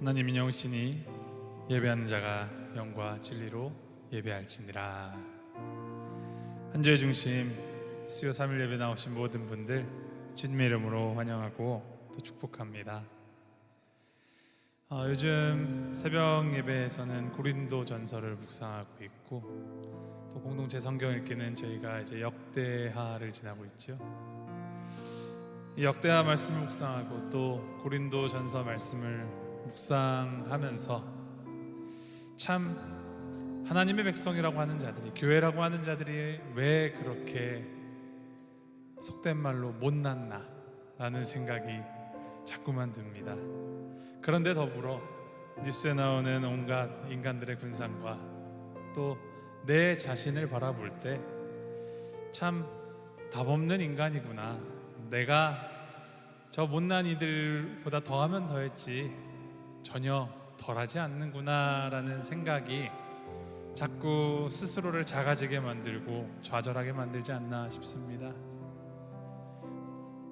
하나님 인용신이 예배하는 자가 영과 진리로 예배할지니라. 한 주의 중심 수요 3일 예배 나오신 모든 분들 주님의 이름으로 환영하고 또 축복합니다. 요즘 새벽 예배에서는 고린도 전서를 묵상하고 있고, 또 공동체 성경 읽기는 저희가 이제 역대하를 지나고 있죠. 이 역대하 말씀을 묵상하고 또 고린도 전서 말씀을 묵상하면서 참 하나님의 백성이라고 하는 자들이, 교회라고 하는 자들이 왜 그렇게 속된 말로 못났나 라는 생각이 자꾸만 듭니다. 그런데 더불어 뉴스에 나오는 온갖 인간들의 군상과 또 내 자신을 바라볼 때 참 답없는 인간이구나, 내가 저 못난 이들보다 더하면 더했지 전혀 덜하지 않는구나 라는 생각이 자꾸 스스로를 작아지게 만들고 좌절하게 만들지 않나 싶습니다.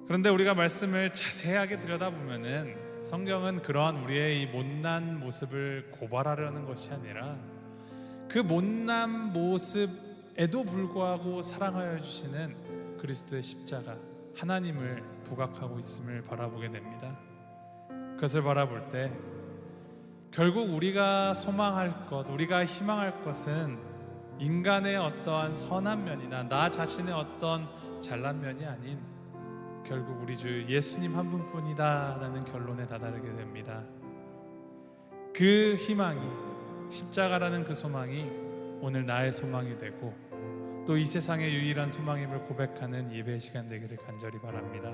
그런데 우리가 말씀을 자세하게 들여다보면은 성경은 그러한 우리의 이 못난 모습을 고발하려는 것이 아니라 그 못난 모습에도 불구하고 사랑하여 주시는 그리스도의 십자가, 하나님을 부각하고 있음을 바라보게 됩니다. 그것을 바라볼 때 결국 우리가 소망할 것, 우리가 희망할 것은 인간의 어떠한 선한 면이나 나 자신의 어떤 잘난 면이 아닌 결국 우리 주 예수님 한 분뿐이다 라는 결론에 다다르게 됩니다. 그 희망이, 십자가라는 그 소망이 오늘 나의 소망이 되고 또 이 세상의 유일한 소망임을 고백하는 예배의 시간 되기를 간절히 바랍니다.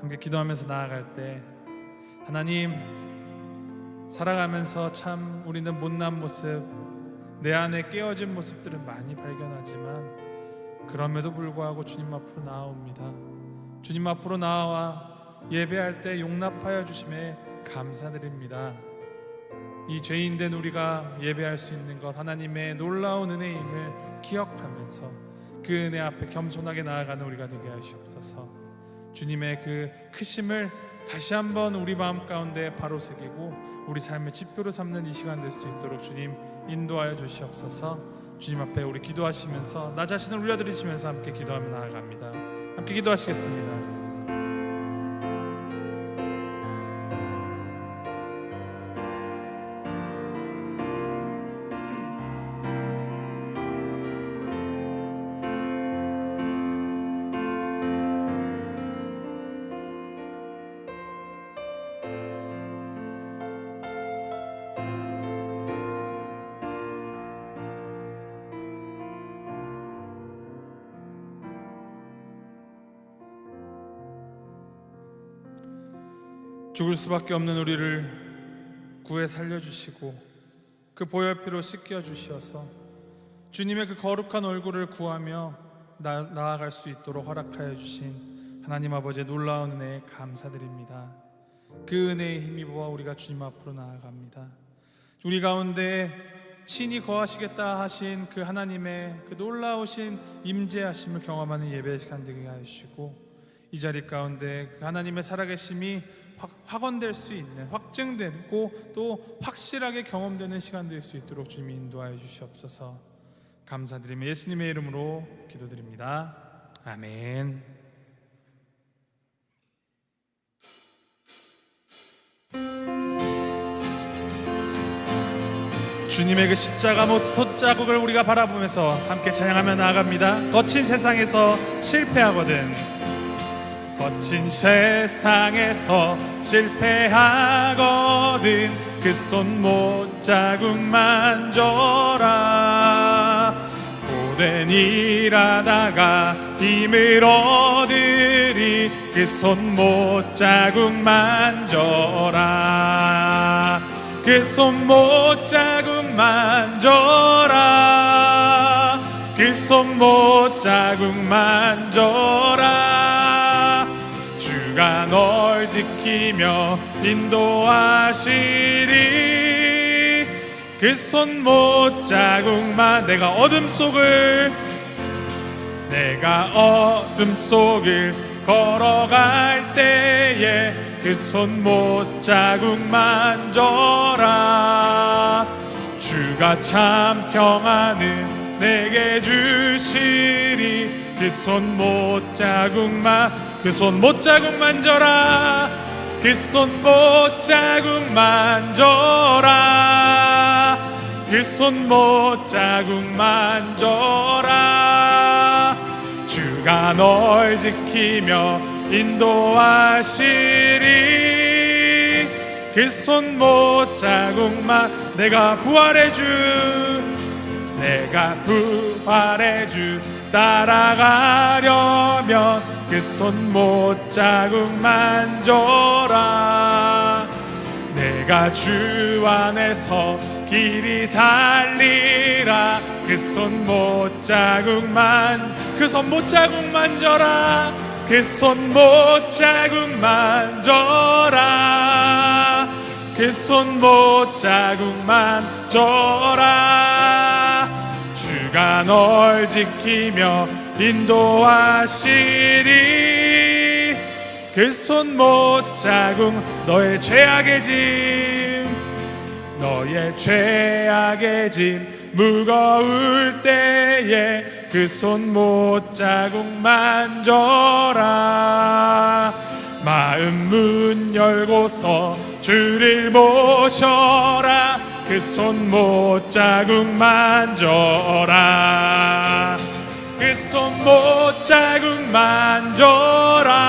함께 기도하면서 나아갈 때, 하나님, 살아가면서 참 우리는 못난 모습, 내 안에 깨어진 모습들은 많이 발견하지만 그럼에도 불구하고 주님 앞으로 나아옵니다. 주님 앞으로 나와 예배할 때 용납하여 주심에 감사드립니다. 이 죄인된 우리가 예배할 수 있는 것, 하나님의 놀라운 은혜임을 기억하면서 그 은혜 앞에 겸손하게 나아가는 우리가 되게 하시옵소서. 주님의 그 크심을 다시 한번 우리 마음 가운데 바로 새기고 우리 삶의 지표로 삼는 이 시간 될 수 있도록 주님 인도하여 주시옵소서. 주님 앞에 우리 기도하시면서 나 자신을 올려드리시면서 함께 기도하며 나아갑니다. 함께 기도하시겠습니다. 죽을 수밖에 없는 우리를 구해 살려주시고 그 보혈 피로 씻겨주셔서 주님의 그 거룩한 얼굴을 구하며 나아갈 수 있도록 허락하여 주신 하나님 아버지의 놀라운 은혜에 감사드립니다. 그 은혜에 힘입어 우리가 주님 앞으로 나아갑니다. 우리 가운데 친히 거하시겠다 하신 그 하나님의 그 놀라우신 임재하심을 경험하는 예배 시간 되게 하시고, 이 자리 가운데 그 하나님의 살아계심이 확언될 수 있는, 확증되고 또 확실하게 경험되는 시간 될 수 있도록 주님이 인도하여 주시옵소서. 감사드리며 예수님의 이름으로 기도드립니다. 아멘. 주님의 그 십자가 못자국을 우리가 바라보면서 함께 찬양하며 나아갑니다. 거친 세상에서 실패하거든, 거친 세상에서 실패하거든 그 손 못자국 만져라. 고된 일하다가 힘을 얻으리 그 손 못자국 만져라. 그 손 못자국 만져라. 그 손 못자국 만져라. 주가 널 지키며 인도하시리. 그 손 못자국만 내가 어둠 속을 걸어갈 때에 그 손 못자국 만져라. 주가 참 평안을 내게 주시리. 그 손 못자국 만져라. 그 손 못자국 만져라. 그 손 못자국 만져라. 주가 널 지키며 인도하시리. 그 손 못자국만 내가 부활의 주 따라가려면 그 손 못자국 만져라. 내가 주 안에서 길이 살리라. 그 손 못자국 만져라. 그 손 못자국 만져라. 그 손 못자국 만져라. 주가 널 지키며 인도하시리. 그 손 못자국 너의 죄악의 짐 무거울 때에 그 손 못자국 만져라. 마음 문 열고서 주를 모셔라. 그 손 못자국 만져라. 그 손 못자국 만져라.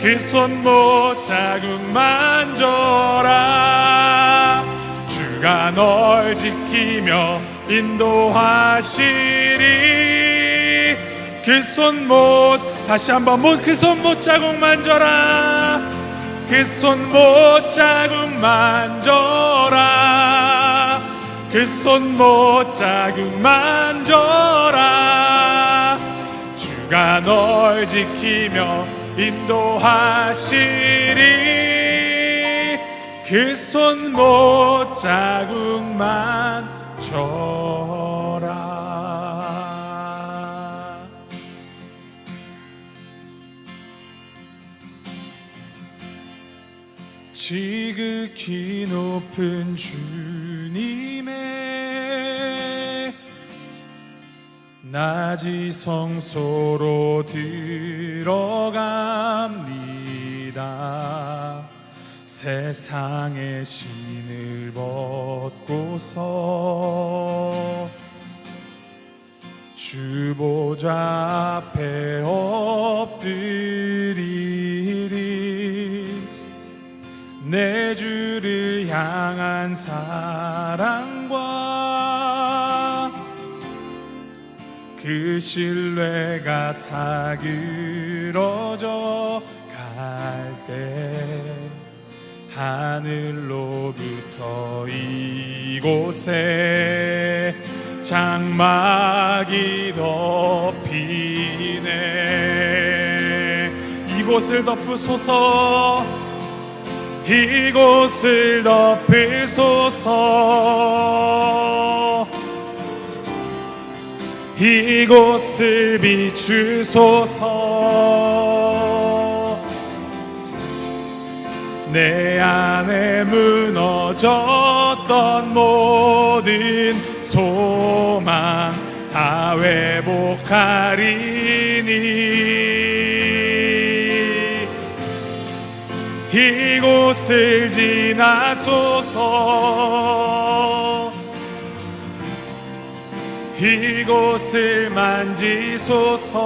그 손 못자국 만져라. 주가 널 지키며 인도하시리. 그 손 다시 한번 그 손 못자국 만져라. 그 손 못자국 만져라. 그 손 못자국 만져라. 주가 널 지키며 인도하시리. 그 손 못자국 만져라. 지극히 높은 주님의 낮이 성소로 들어갑니다. 세상의 신을 벗고서 주 보좌 앞에 엎드리리. 내 주를 향한 사랑과 그 신뢰가 사그러져 갈 때 하늘로부터 이곳에 장막이 덮이네. 이곳을 덮으소서. 이곳을 덮으소서. 이곳을 비추소서. 내 안에 무너졌던 모든 소망 다 회복하리니. 이곳을 지나소서. 이곳을 만지소서.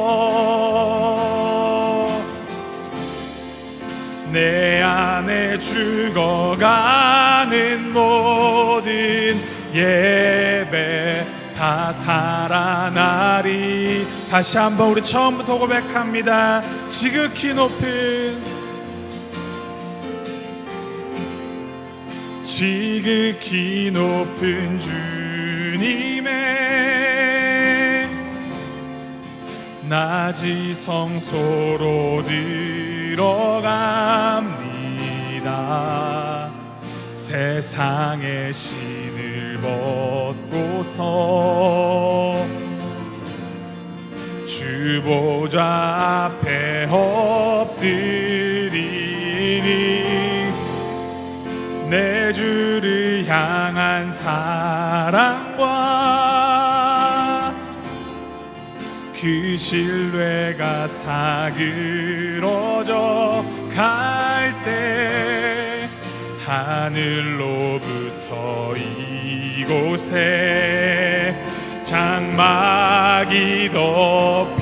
내 안에 죽어가는 모든 예배 다 살아나리. 다시 한번 우리 처음부터 고백합니다. 지극히 높은 주님의 낮이 성소로 들어갑니다. 세상의 신을 벗고서 주 보좌 앞에 엎드리 내 주를 향한 사랑과 그 신뢰가 사그러져 갈 때 하늘로부터 이곳에 장막이 덮이네.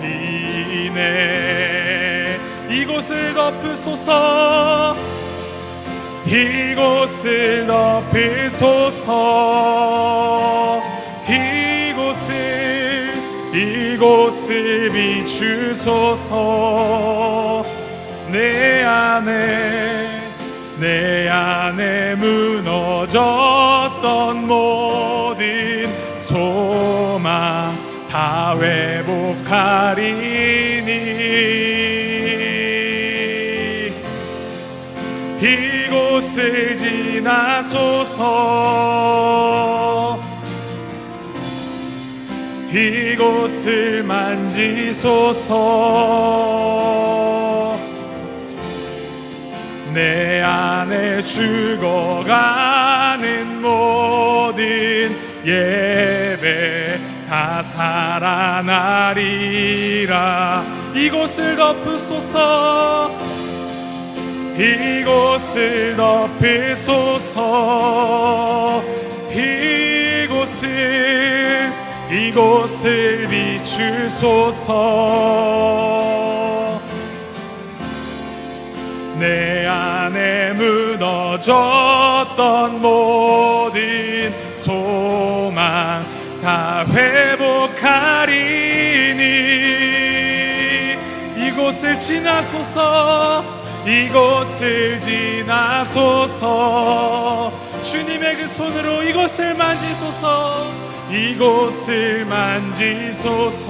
이곳을 덮으소서, 이곳을 덮으소서, 이곳을 비추소서. 내 안에 무너졌던 모든 소망 다 회복하리니 이곳을 지나소서, 이곳을 만지소서. 내 안에 죽어가는 모든 예배 다 살아나리라. 이곳을 덮으소서, 이곳을 덮으소서. 이곳을 비추소서. 내 안에 무너졌던 모든 소망 다 회복하리니 이곳을 지나소서, 이곳을 지나소서. 주님의 그 손으로 이곳을 만지소서, 이곳을 만지소서.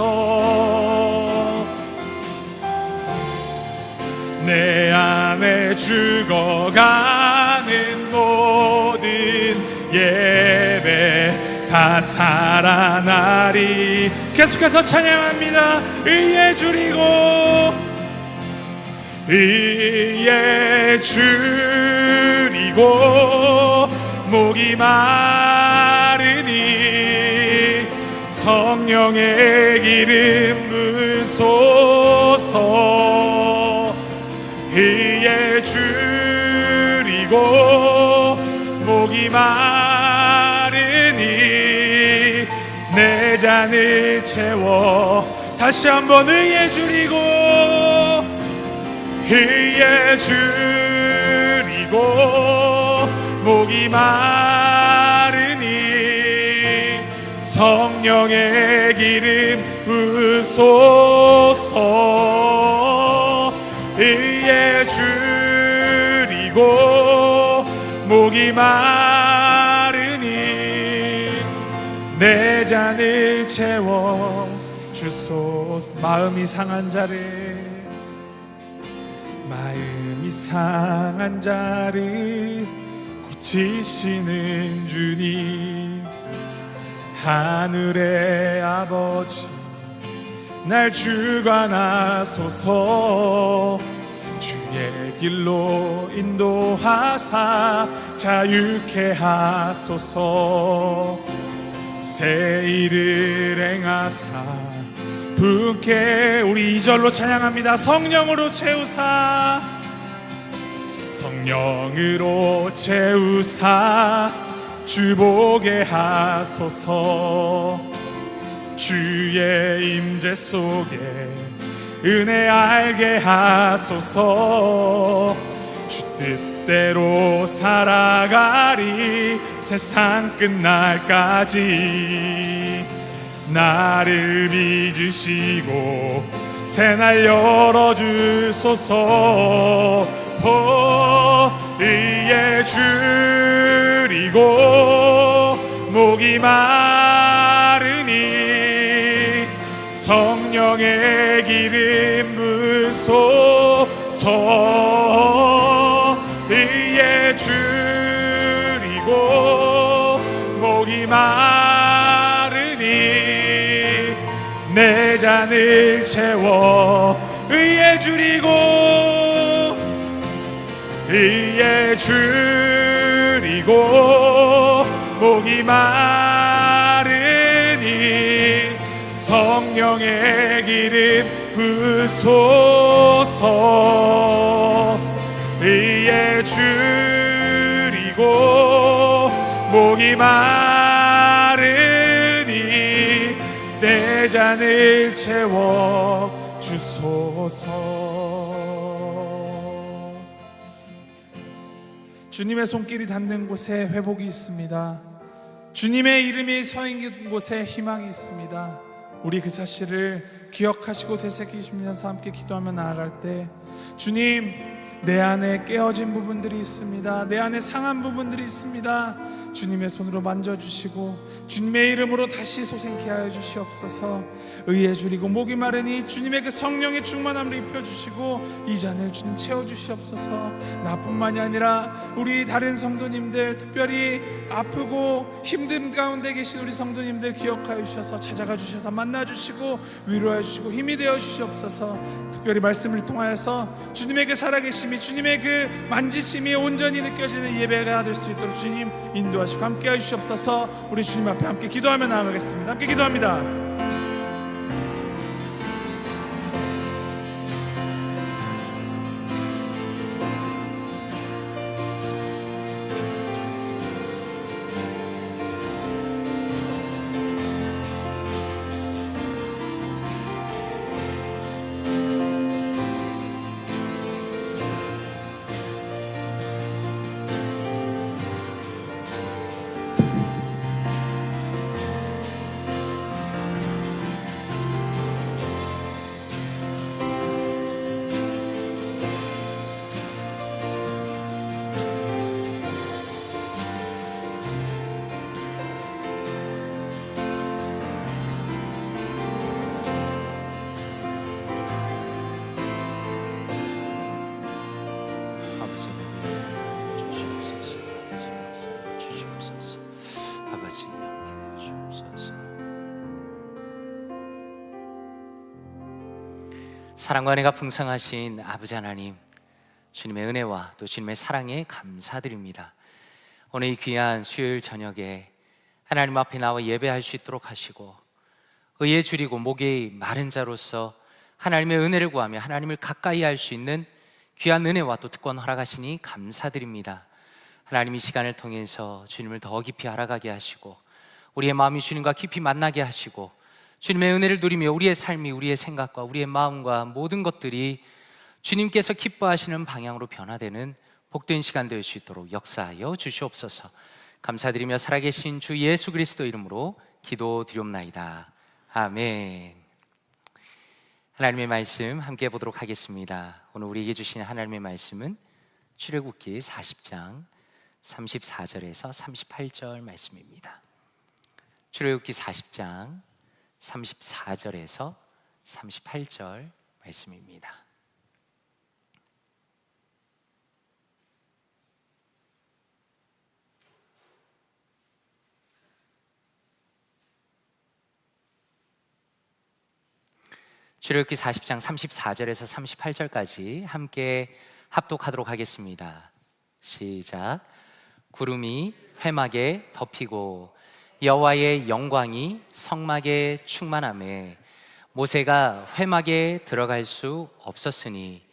내 안에 죽어가는 모든 예배 다 살아나리. 계속해서 찬양합니다. 의에 줄이고 목이 마르니 성령의 기름 부으소서. 의에 줄이고 목이 마르니 내 잔을 채워. 다시 한번 의에 줄이고 목이 마르니 성령의 기름 부으소서. 의에 줄이고 목이 마르니 내 잔을 채워 주소서. 마음이 상한 자를 고치시는 주님, 하늘의 아버지 날 주관하소서. 주의 길로 인도하사 자유케 하소서. 새 일을 행하사 분께. 우리 2절로 찬양합니다. 성령으로 채우사, 성령으로 채우사 주보게 하소서. 주의 임재 속에 은혜 알게 하소서. 주 뜻대로 살아가리 세상 끝날까지. 나를 빚으시고 새날 열어주소서. 의에 줄이고 목이 마르니 성령의 기름 부으소서. 의에 줄이고 목이 마르니 내 잔을 채워. 의에 줄이고 줄이고 목이 마르니 성령의 기름 부소서. 이에 줄이고 목이 마르니 내 잔을 채워 주소서. 주님의 손길이 닿는 곳에 회복이 있습니다. 주님의 이름이 서 있는 곳에 희망이 있습니다. 우리 그 사실을 기억하시고 되새기시면서 함께 기도하며 나아갈 때, 주님, 내 안에 깨어진 부분들이 있습니다. 내 안에 상한 부분들이 있습니다. 주님의 손으로 만져주시고 주님의 이름으로 다시 솟게 하여 주시옵소서. 의에 줄이고 목이 마르니 주님의 그 성령의 충만함을 입혀주시고 이 잔을 주님 채워주시옵소서. 나뿐만이 아니라 우리 다른 성도님들, 특별히 아프고 힘든 가운데 계신 우리 성도님들 기억하여 주셔서 찾아가 주셔서 만나주시고 위로해 주시고 힘이 되어 주시옵소서. 특별히 말씀을 통하여서 주님의 그 살아계심이, 주님의 그 만지심이 온전히 느껴지는 예배가 될 수 있도록 주님 인도하시고 함께해 주시옵소서. 우리 주님 앞에 함께 기도하며 나아가겠습니다. 함께 기도합니다. 사랑과 은혜가 풍성하신 아버지 하나님, 주님의 은혜와 또 주님의 사랑에 감사드립니다. 오늘 이 귀한 수요일 저녁에 하나님 앞에 나와 예배할 수 있도록 하시고 의에 줄이고 목이 마른 자로서 하나님의 은혜를 구하며 하나님을 가까이 할 수 있는 귀한 은혜와 또 특권 허락하시니 감사드립니다. 하나님, 이 시간을 통해서 주님을 더 깊이 알아가게 하시고 우리의 마음이 주님과 깊이 만나게 하시고 주님의 은혜를 누리며 우리의 삶이, 우리의 생각과 우리의 마음과 모든 것들이 주님께서 기뻐하시는 방향으로 변화되는 복된 시간 될 수 있도록 역사하여 주시옵소서. 감사드리며 살아계신 주 예수 그리스도 이름으로 기도드리옵나이다. 아멘. 하나님의 말씀 함께 보도록 하겠습니다. 오늘 우리에게 주신 하나님의 말씀은 출애굽기 40장 34절에서 38절 말씀입니다. 출애굽기 40장 34절에서 38절 말씀입니다. 출애굽기 40장 34절에서 38절까지 함께 합독하도록 하겠습니다. 시작. 구름이 회막에 덮이고 여호와의 영광이 성막에 충만하매 모세가 회막에 들어갈 수 없었으니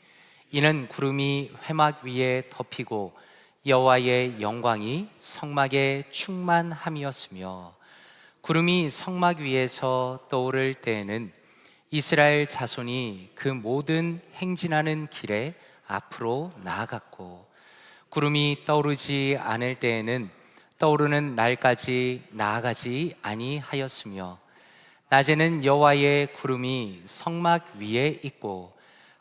이는 구름이 회막 위에 덮이고 여호와의 영광이 성막에 충만함이었으며 구름이 성막 위에서 떠오를 때에는 이스라엘 자손이 그 모든 행진하는 길에 앞으로 나아갔고 구름이 떠오르지 않을 때에는 떠오르는 날까지 나아가지 아니하였으며 낮에는 여호와의 구름이 성막 위에 있고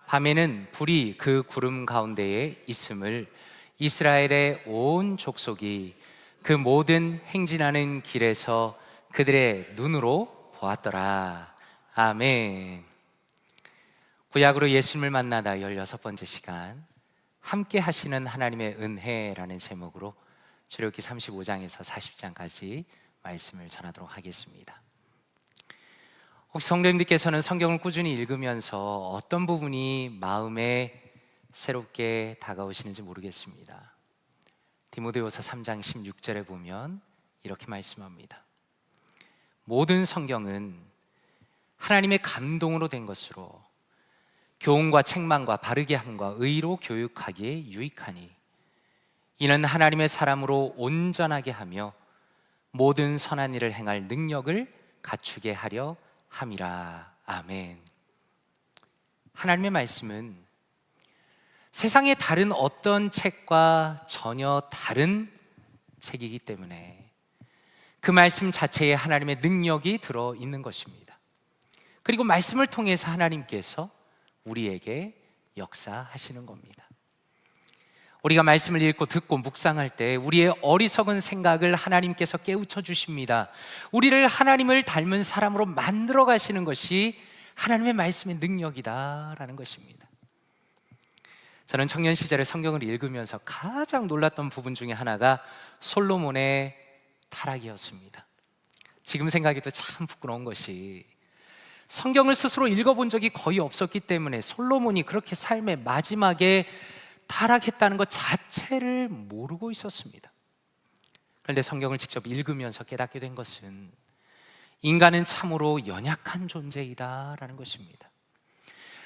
밤에는 불이 그 구름 가운데에 있음을 이스라엘의 온 족속이 그 모든 행진하는 길에서 그들의 눈으로 보았더라. 아멘. 구약으로 예수님을 만나다 16번째 시간, 함께 하시는 하나님의 은혜라는 제목으로 출애굽기 35장에서 40장까지 말씀을 전하도록 하겠습니다. 혹시 성도님들께서는 성경을 꾸준히 읽으면서 어떤 부분이 마음에 새롭게 다가오시는지 모르겠습니다. 디모데후서 3장 16절에 보면 이렇게 말씀합니다. 모든 성경은 하나님의 감동으로 된 것으로 교훈과 책망과 바르게 함과 의로 교육하기에 유익하니 이는 하나님의 사람으로 온전하게 하며 모든 선한 일을 행할 능력을 갖추게 하려 함이라. 아멘. 하나님의 말씀은 세상의 다른 어떤 책과 전혀 다른 책이기 때문에 그 말씀 자체에 하나님의 능력이 들어있는 것입니다. 그리고 말씀을 통해서 하나님께서 우리에게 역사하시는 겁니다. 우리가 말씀을 읽고 듣고 묵상할 때 우리의 어리석은 생각을 하나님께서 깨우쳐 주십니다. 우리를 하나님을 닮은 사람으로 만들어 가시는 것이 하나님의 말씀의 능력이다라는 것입니다. 저는 청년 시절에 성경을 읽으면서 가장 놀랐던 부분 중에 하나가 솔로몬의 타락이었습니다. 지금 생각해도 참 부끄러운 것이 성경을 스스로 읽어본 적이 거의 없었기 때문에 솔로몬이 그렇게 삶의 마지막에 타락했다는 것 자체를 모르고 있었습니다. 그런데 성경을 직접 읽으면서 깨닫게 된 것은 인간은 참으로 연약한 존재이다라는 것입니다.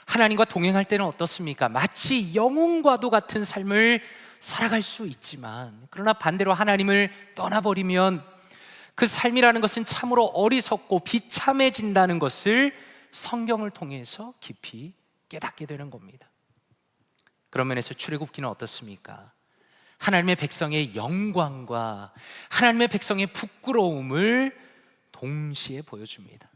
하나님과 동행할 때는 어떻습니까? 마치 영웅과도 같은 삶을 살아갈 수 있지만, 그러나 반대로 하나님을 떠나버리면 그 삶이라는 것은 참으로 어리석고 비참해진다는 것을 성경을 통해서 깊이 깨닫게 되는 겁니다. 그런 면에서 출애굽기는 어떻습니까? 하나님의 백성의 영광과 하나님의 백성의 부끄러움을 동시에 보여줍니다.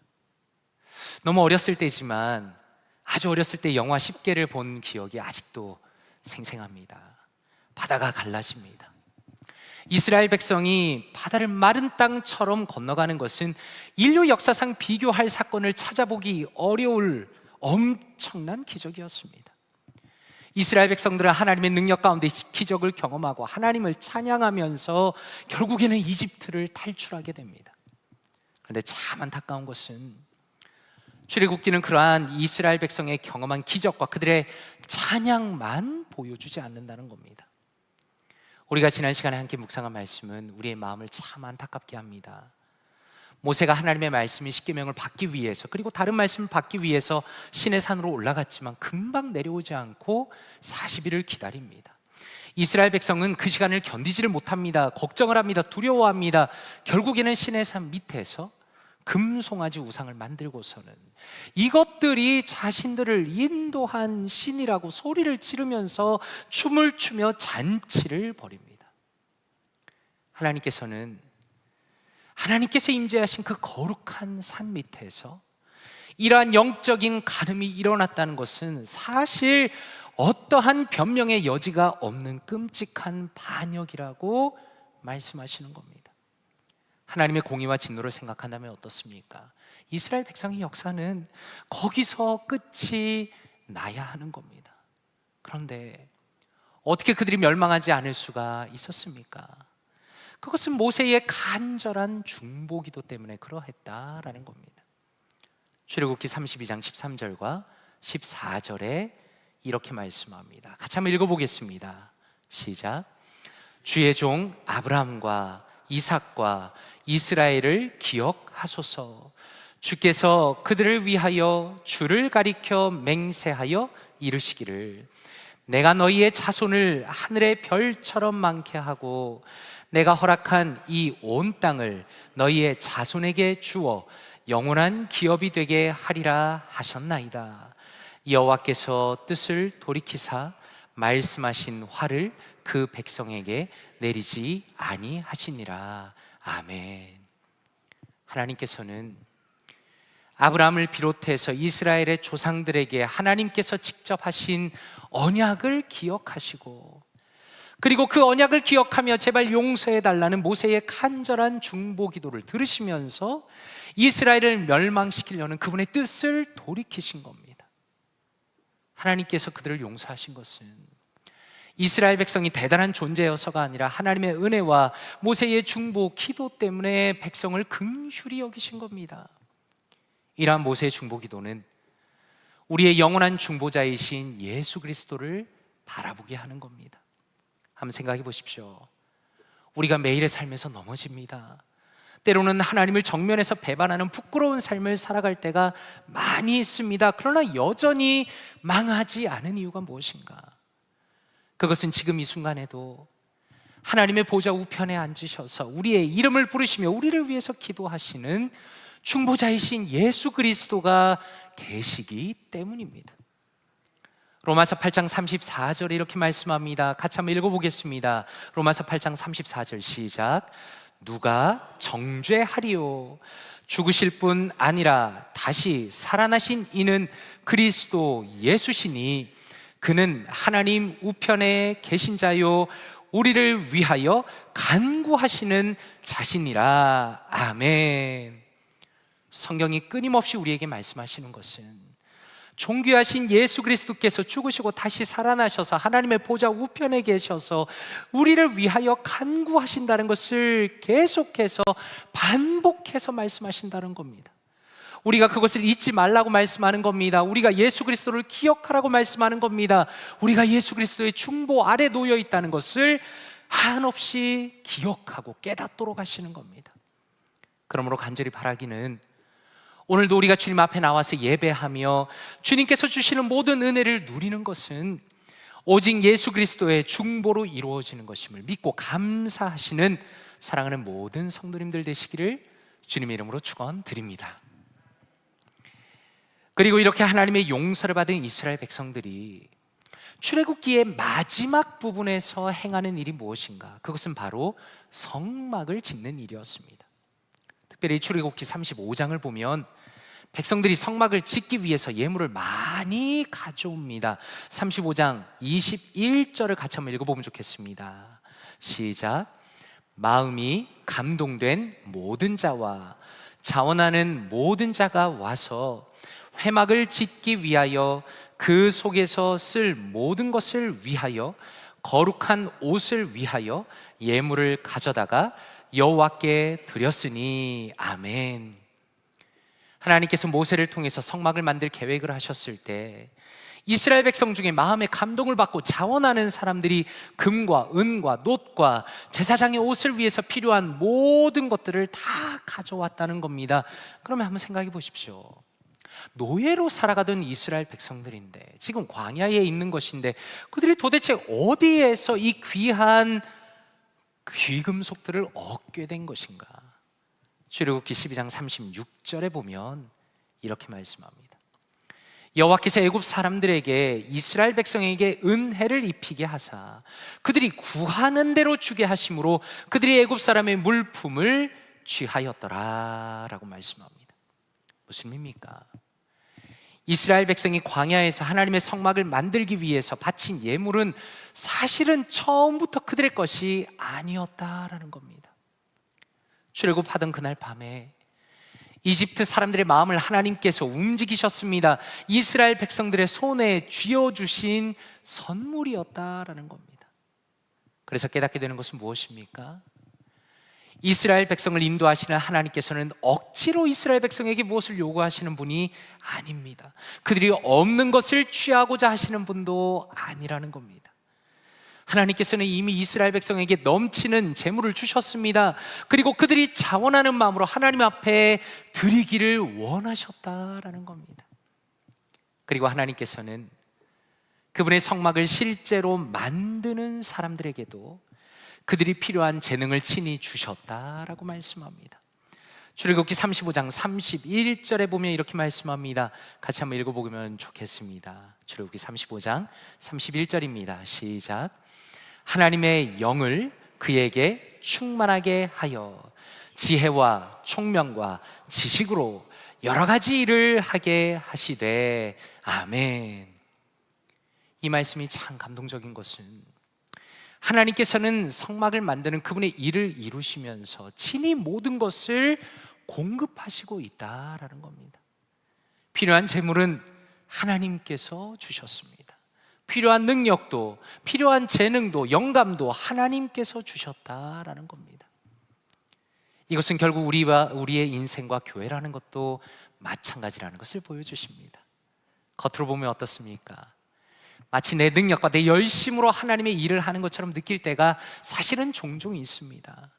너무 어렸을 때지만 아주 어렸을 때 영화 10개를 본 기억이 아직도 생생합니다. 바다가 갈라집니다. 이스라엘 백성이 바다를 마른 땅처럼 건너가는 것은 인류 역사상 비교할 사건을 찾아보기 어려울 엄청난 기적이었습니다. 이스라엘 백성들은 하나님의 능력 가운데 기적을 경험하고 하나님을 찬양하면서 결국에는 이집트를 탈출하게 됩니다. 그런데 참 안타까운 것은 출애굽기는 그러한 이스라엘 백성의 경험한 기적과 그들의 찬양만 보여주지 않는다는 겁니다. 우리가 지난 시간에 함께 묵상한 말씀은 우리의 마음을 참 안타깝게 합니다. 모세가 하나님의 말씀인 십계명을 받기 위해서, 그리고 다른 말씀을 받기 위해서 시내 산으로 올라갔지만 금방 내려오지 않고 40일을 기다립니다. 이스라엘 백성은 그 시간을 견디지를 못합니다. 걱정을 합니다. 두려워합니다. 결국에는 시내 산 밑에서 금송아지 우상을 만들고서는 이것들이 자신들을 인도한 신이라고 소리를 지르면서 춤을 추며 잔치를 벌입니다. 하나님께서 임재하신 그 거룩한 산 밑에서 이러한 영적인 간음이 일어났다는 것은 사실 어떠한 변명의 여지가 없는 끔찍한 반역이라고 말씀하시는 겁니다. 하나님의 공의와 진노를 생각한다면 어떻습니까? 이스라엘 백성의 역사는 거기서 끝이 나야 하는 겁니다. 그런데 어떻게 그들이 멸망하지 않을 수가 있었습니까? 그것은 모세의 간절한 중보기도 때문에 그러했다라는 겁니다. 출애굽기 32장 13절과 14절에 이렇게 말씀합니다. 같이 한번 읽어보겠습니다. 시작. 주의 종 아브라함과 이삭과 이스라엘을 기억하소서. 주께서 그들을 위하여 주를 가리켜 맹세하여 이르시기를 내가 너희의 자손을 하늘의 별처럼 많게 하고 내가 허락한 이 온 땅을 너희의 자손에게 주어 영원한 기업이 되게 하리라 하셨나이다. 여호와께서 뜻을 돌이키사 말씀하신 화를 그 백성에게 내리지 아니하시니라. 아멘. 하나님께서는 아브라함을 비롯해서 이스라엘의 조상들에게 하나님께서 직접 하신 언약을 기억하시고, 그리고 그 언약을 기억하며 제발 용서해달라는 모세의 간절한 중보 기도를 들으시면서 이스라엘을 멸망시키려는 그분의 뜻을 돌이키신 겁니다. 하나님께서 그들을 용서하신 것은 이스라엘 백성이 대단한 존재여서가 아니라 하나님의 은혜와 모세의 중보 기도 때문에 백성을 긍휼히 여기신 겁니다. 이러한 모세의 중보 기도는 우리의 영원한 중보자이신 예수 그리스도를 바라보게 하는 겁니다. 한번 생각해 보십시오. 우리가 매일의 삶에서 넘어집니다. 때로는 하나님을 정면에서 배반하는 부끄러운 삶을 살아갈 때가 많이 있습니다. 그러나 여전히 망하지 않은 이유가 무엇인가? 그것은 지금 이 순간에도 하나님의 보좌 우편에 앉으셔서 우리의 이름을 부르시며 우리를 위해서 기도하시는 중보자이신 예수 그리스도가 계시기 때문입니다. 로마서 8장 34절에 이렇게 말씀합니다. 같이 한번 읽어보겠습니다. 로마서 8장 34절 시작. 누가 정죄하리요? 죽으실 뿐 아니라 다시 살아나신 이는 그리스도 예수시니 그는 하나님 우편에 계신 자요 우리를 위하여 간구하시는 자신이라. 아멘. 성경이 끊임없이 우리에게 말씀하시는 것은 존귀하신 예수 그리스도께서 죽으시고 다시 살아나셔서 하나님의 보좌 우편에 계셔서 우리를 위하여 간구하신다는 것을 계속해서 반복해서 말씀하신다는 겁니다. 우리가 그것을 잊지 말라고 말씀하는 겁니다. 우리가 예수 그리스도를 기억하라고 말씀하는 겁니다. 우리가 예수 그리스도의 중보 아래 놓여 있다는 것을 한없이 기억하고 깨닫도록 하시는 겁니다. 그러므로 간절히 바라기는 오늘도 우리가 주님 앞에 나와서 예배하며 주님께서 주시는 모든 은혜를 누리는 것은 오직 예수 그리스도의 중보로 이루어지는 것임을 믿고 감사하시는 사랑하는 모든 성도님들 되시기를 주님의 이름으로 축원드립니다. 그리고 이렇게 하나님의 용서를 받은 이스라엘 백성들이 출애굽기의 마지막 부분에서 행하는 일이 무엇인가? 그것은 바로 성막을 짓는 일이었습니다. 특별히 출애굽기 35장을 보면 백성들이 성막을 짓기 위해서 예물을 많이 가져옵니다. 35장 21절을 같이 한번 읽어보면 좋겠습니다. 시작. 마음이 감동된 모든 자와 자원하는 모든 자가 와서 회막을 짓기 위하여 그 속에서 쓸 모든 것을 위하여 거룩한 옷을 위하여 예물을 가져다가 여호와께 드렸으니. 아멘. 하나님께서 모세를 통해서 성막을 만들 계획을 하셨을 때 이스라엘 백성 중에 마음의 감동을 받고 자원하는 사람들이 금과 은과 놋과 제사장의 옷을 위해서 필요한 모든 것들을 다 가져왔다는 겁니다. 그러면 한번 생각해 보십시오. 노예로 살아가던 이스라엘 백성들인데 지금 광야에 있는 것인데 그들이 도대체 어디에서 이 귀한 귀금속들을 얻게 된 것인가? 출애굽기 12장 36절에 보면 이렇게 말씀합니다. 여호와께서 애굽 사람들에게 이스라엘 백성에게 은혜를 입히게 하사 그들이 구하는 대로 주게 하심으로 그들이 애굽 사람의 물품을 취하였더라 라고 말씀합니다. 무슨 의미입니까? 이스라엘 백성이 광야에서 하나님의 성막을 만들기 위해서 바친 예물은 사실은 처음부터 그들의 것이 아니었다라는 겁니다. 출애굽하던 그날 밤에 이집트 사람들의 마음을 하나님께서 움직이셨습니다. 이스라엘 백성들의 손에 쥐어주신 선물이었다라는 겁니다. 그래서 깨닫게 되는 것은 무엇입니까? 이스라엘 백성을 인도하시는 하나님께서는 억지로 이스라엘 백성에게 무엇을 요구하시는 분이 아닙니다. 그들이 없는 것을 취하고자 하시는 분도 아니라는 겁니다. 하나님께서는 이미 이스라엘 백성에게 넘치는 재물을 주셨습니다. 그리고 그들이 자원하는 마음으로 하나님 앞에 드리기를 원하셨다라는 겁니다. 그리고 하나님께서는 그분의 성막을 실제로 만드는 사람들에게도 그들이 필요한 재능을 친히 주셨다라고 말씀합니다. 출애굽기 35장 31절에 보면 이렇게 말씀합니다. 같이 한번 읽어보면 좋겠습니다. 출애굽기 35장 31절입니다. 시작. 하나님의 영을 그에게 충만하게 하여 지혜와 총명과 지식으로 여러 가지 일을 하게 하시되. 아멘. 이 말씀이 참 감동적인 것은 하나님께서는 성막을 만드는 그분의 일을 이루시면서 친히 모든 것을 공급하시고 있다라는 겁니다. 필요한 재물은 하나님께서 주셨습니다. 필요한 능력도, 필요한 재능도, 영감도 하나님께서 주셨다라는 겁니다. 이것은 결국 우리의 인생과 교회라는 것도 마찬가지라는 것을 보여주십니다. 겉으로 보면 어떻습니까? 마치 내 능력과 내 열심으로 하나님의 일을 하는 것처럼 느낄 때가 사실은 종종 있습니다.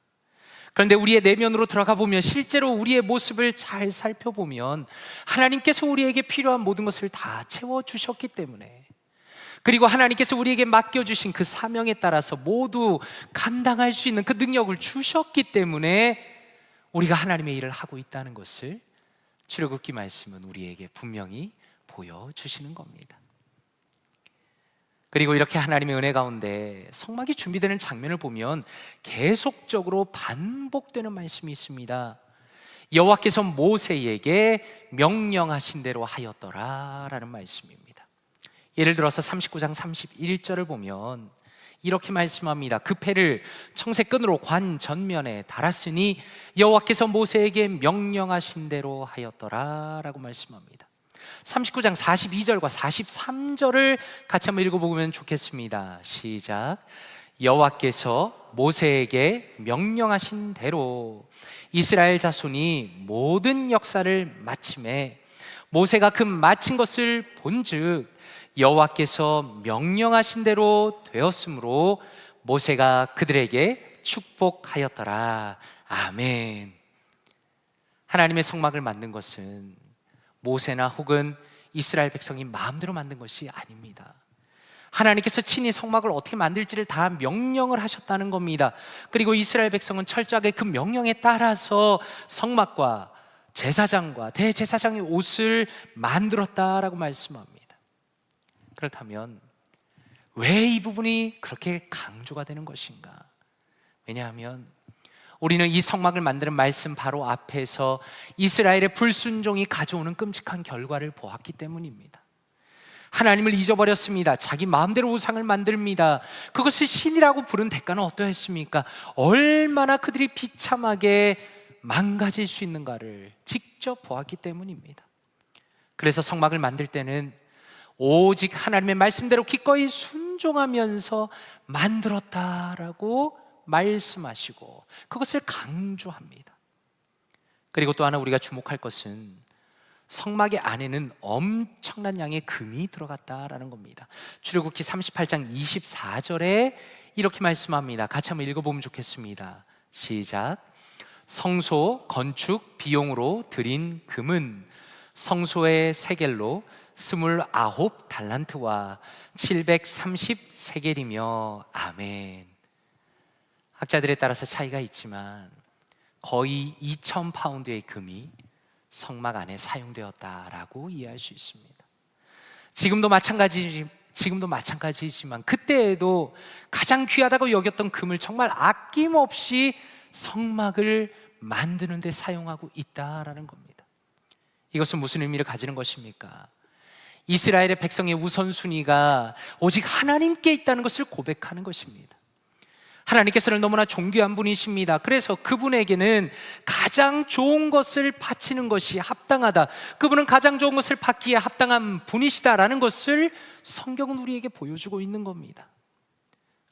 그런데 우리의 내면으로 들어가 보면 실제로 우리의 모습을 잘 살펴보면 하나님께서 우리에게 필요한 모든 것을 다 채워주셨기 때문에, 그리고 하나님께서 우리에게 맡겨주신 그 사명에 따라서 모두 감당할 수 있는 그 능력을 주셨기 때문에 우리가 하나님의 일을 하고 있다는 것을 출애굽기 말씀은 우리에게 분명히 보여주시는 겁니다. 그리고 이렇게 하나님의 은혜 가운데 성막이 준비되는 장면을 보면 계속적으로 반복되는 말씀이 있습니다. 여호와께서 모세에게 명령하신 대로 하였더라 라는 말씀입니다. 예를 들어서 39장 31절을 보면 이렇게 말씀합니다. 그 패를 청새끈으로 관 전면에 달았으니 여호와께서 모세에게 명령하신 대로 하였더라 라고 말씀합니다. 39장 42절과 43절을 같이 한번 읽어보면 좋겠습니다. 시작. 여호와께서 모세에게 명령하신 대로 이스라엘 자손이 모든 역사를 마침에 모세가 그 마친 것을 본즉 여호와께서 명령하신 대로 되었으므로 모세가 그들에게 축복하였더라. 아멘. 하나님의 성막을 만든 것은 모세나 혹은 이스라엘 백성이 마음대로 만든 것이 아닙니다. 하나님께서 친히 성막을 어떻게 만들지를 다 명령을 하셨다는 겁니다. 그리고 이스라엘 백성은 철저하게 그 명령에 따라서 성막과 제사장과 대제사장의 옷을 만들었다라고 말씀합니다. 그렇다면 왜 이 부분이 그렇게 강조가 되는 것인가? 왜냐하면 우리는 이 성막을 만드는 말씀 바로 앞에서 이스라엘의 불순종이 가져오는 끔찍한 결과를 보았기 때문입니다. 하나님을 잊어버렸습니다. 자기 마음대로 우상을 만듭니다. 그것을 신이라고 부른 대가는 어떠했습니까? 얼마나 그들이 비참하게 망가질 수 있는가를 직접 보았기 때문입니다. 그래서 성막을 만들 때는 오직 하나님의 말씀대로 기꺼이 순종하면서 만들었다라고 말씀하시고 그것을 강조합니다. 그리고 또 하나 우리가 주목할 것은 성막의 안에는 엄청난 양의 금이 들어갔다라는 겁니다. 출애굽기 38장 24절에 이렇게 말씀합니다. 같이 한번 읽어보면 좋겠습니다. 시작. 성소 건축 비용으로 들인 금은 성소의 세겔로 29달란트와 730세겔이며 아멘. 학자들에 따라서 차이가 있지만 거의 2000파운드의 금이 성막 안에 사용되었다라고 이해할 수 있습니다. 지금도 마찬가지지만 그때에도 가장 귀하다고 여겼던 금을 정말 아낌없이 성막을 만드는 데 사용하고 있다라는 겁니다. 이것은 무슨 의미를 가지는 것입니까? 이스라엘의 백성의 우선순위가 오직 하나님께 있다는 것을 고백하는 것입니다. 하나님께서는 너무나 존귀한 분이십니다. 그래서 그분에게는 가장 좋은 것을 바치는 것이 합당하다. 그분은 가장 좋은 것을 받기에 합당한 분이시다라는 것을 성경은 우리에게 보여주고 있는 겁니다.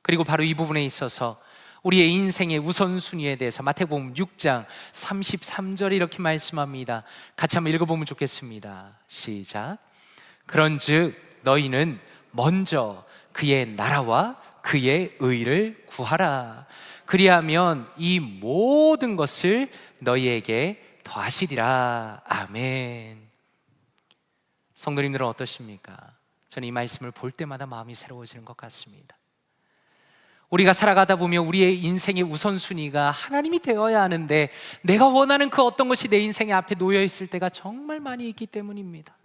그리고 바로 이 부분에 있어서 우리의 인생의 우선순위에 대해서 마태복음 6장 33절에 이렇게 말씀합니다. 같이 한번 읽어보면 좋겠습니다. 시작. 그런즉 너희는 먼저 그의 나라와 그의 의를 구하라. 그리하면 이 모든 것을 너희에게 더하시리라. 아멘. 성도님들은 어떠십니까? 저는 이 말씀을 볼 때마다 마음이 새로워지는 것 같습니다. 우리가 살아가다 보면 우리의 인생의 우선순위가 하나님이 되어야 하는데 내가 원하는 그 어떤 것이 내 인생의 앞에 놓여 있을 때가 정말 많이 있기 때문입니다.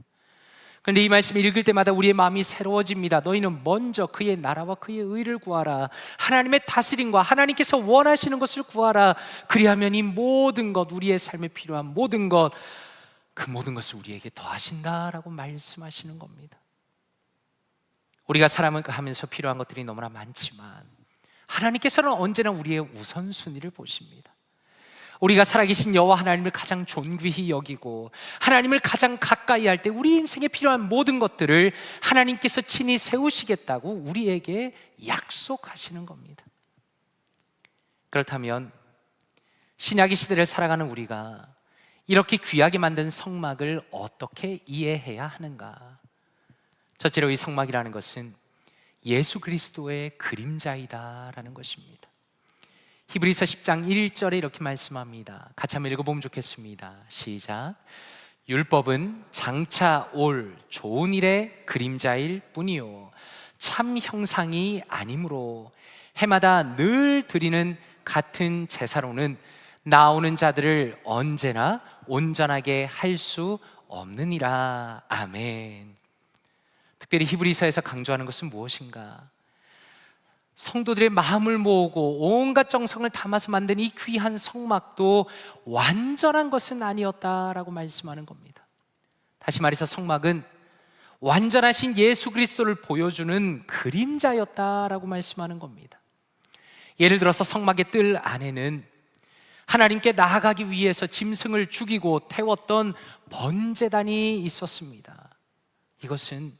그런데 이 말씀을 읽을 때마다 우리의 마음이 새로워집니다. 너희는 먼저 그의 나라와 그의 의를 구하라. 하나님의 다스림과 하나님께서 원하시는 것을 구하라. 그리하면 이 모든 것, 우리의 삶에 필요한 모든 것, 그 모든 것을 우리에게 더하신다라고 말씀하시는 겁니다. 우리가 살아가면서 필요한 것들이 너무나 많지만 하나님께서는 언제나 우리의 우선순위를 보십니다. 우리가 살아계신 여호와 하나님을 가장 존귀히 여기고 하나님을 가장 가까이 할 때 우리 인생에 필요한 모든 것들을 하나님께서 친히 세우시겠다고 우리에게 약속하시는 겁니다. 그렇다면 신약의 시대를 살아가는 우리가 이렇게 귀하게 만든 성막을 어떻게 이해해야 하는가? 첫째로 이 성막이라는 것은 예수 그리스도의 그림자이다라는 것입니다. 히브리서 10장 1절에 이렇게 말씀합니다. 같이 한번 읽어보면 좋겠습니다. 시작. 율법은 장차 올 좋은 일의 그림자일 뿐이요 참 형상이 아니므로 해마다 늘 드리는 같은 제사로는 나오는 자들을 언제나 온전하게 할 수 없느니라. 아멘. 특별히 히브리서에서 강조하는 것은 무엇인가? 성도들의 마음을 모으고 온갖 정성을 담아서 만든 이 귀한 성막도 완전한 것은 아니었다라고 말씀하는 겁니다. 다시 말해서 성막은 완전하신 예수 그리스도를 보여주는 그림자였다라고 말씀하는 겁니다. 예를 들어서 성막의 뜰 안에는 하나님께 나아가기 위해서 짐승을 죽이고 태웠던 번제단이 있었습니다. 이것은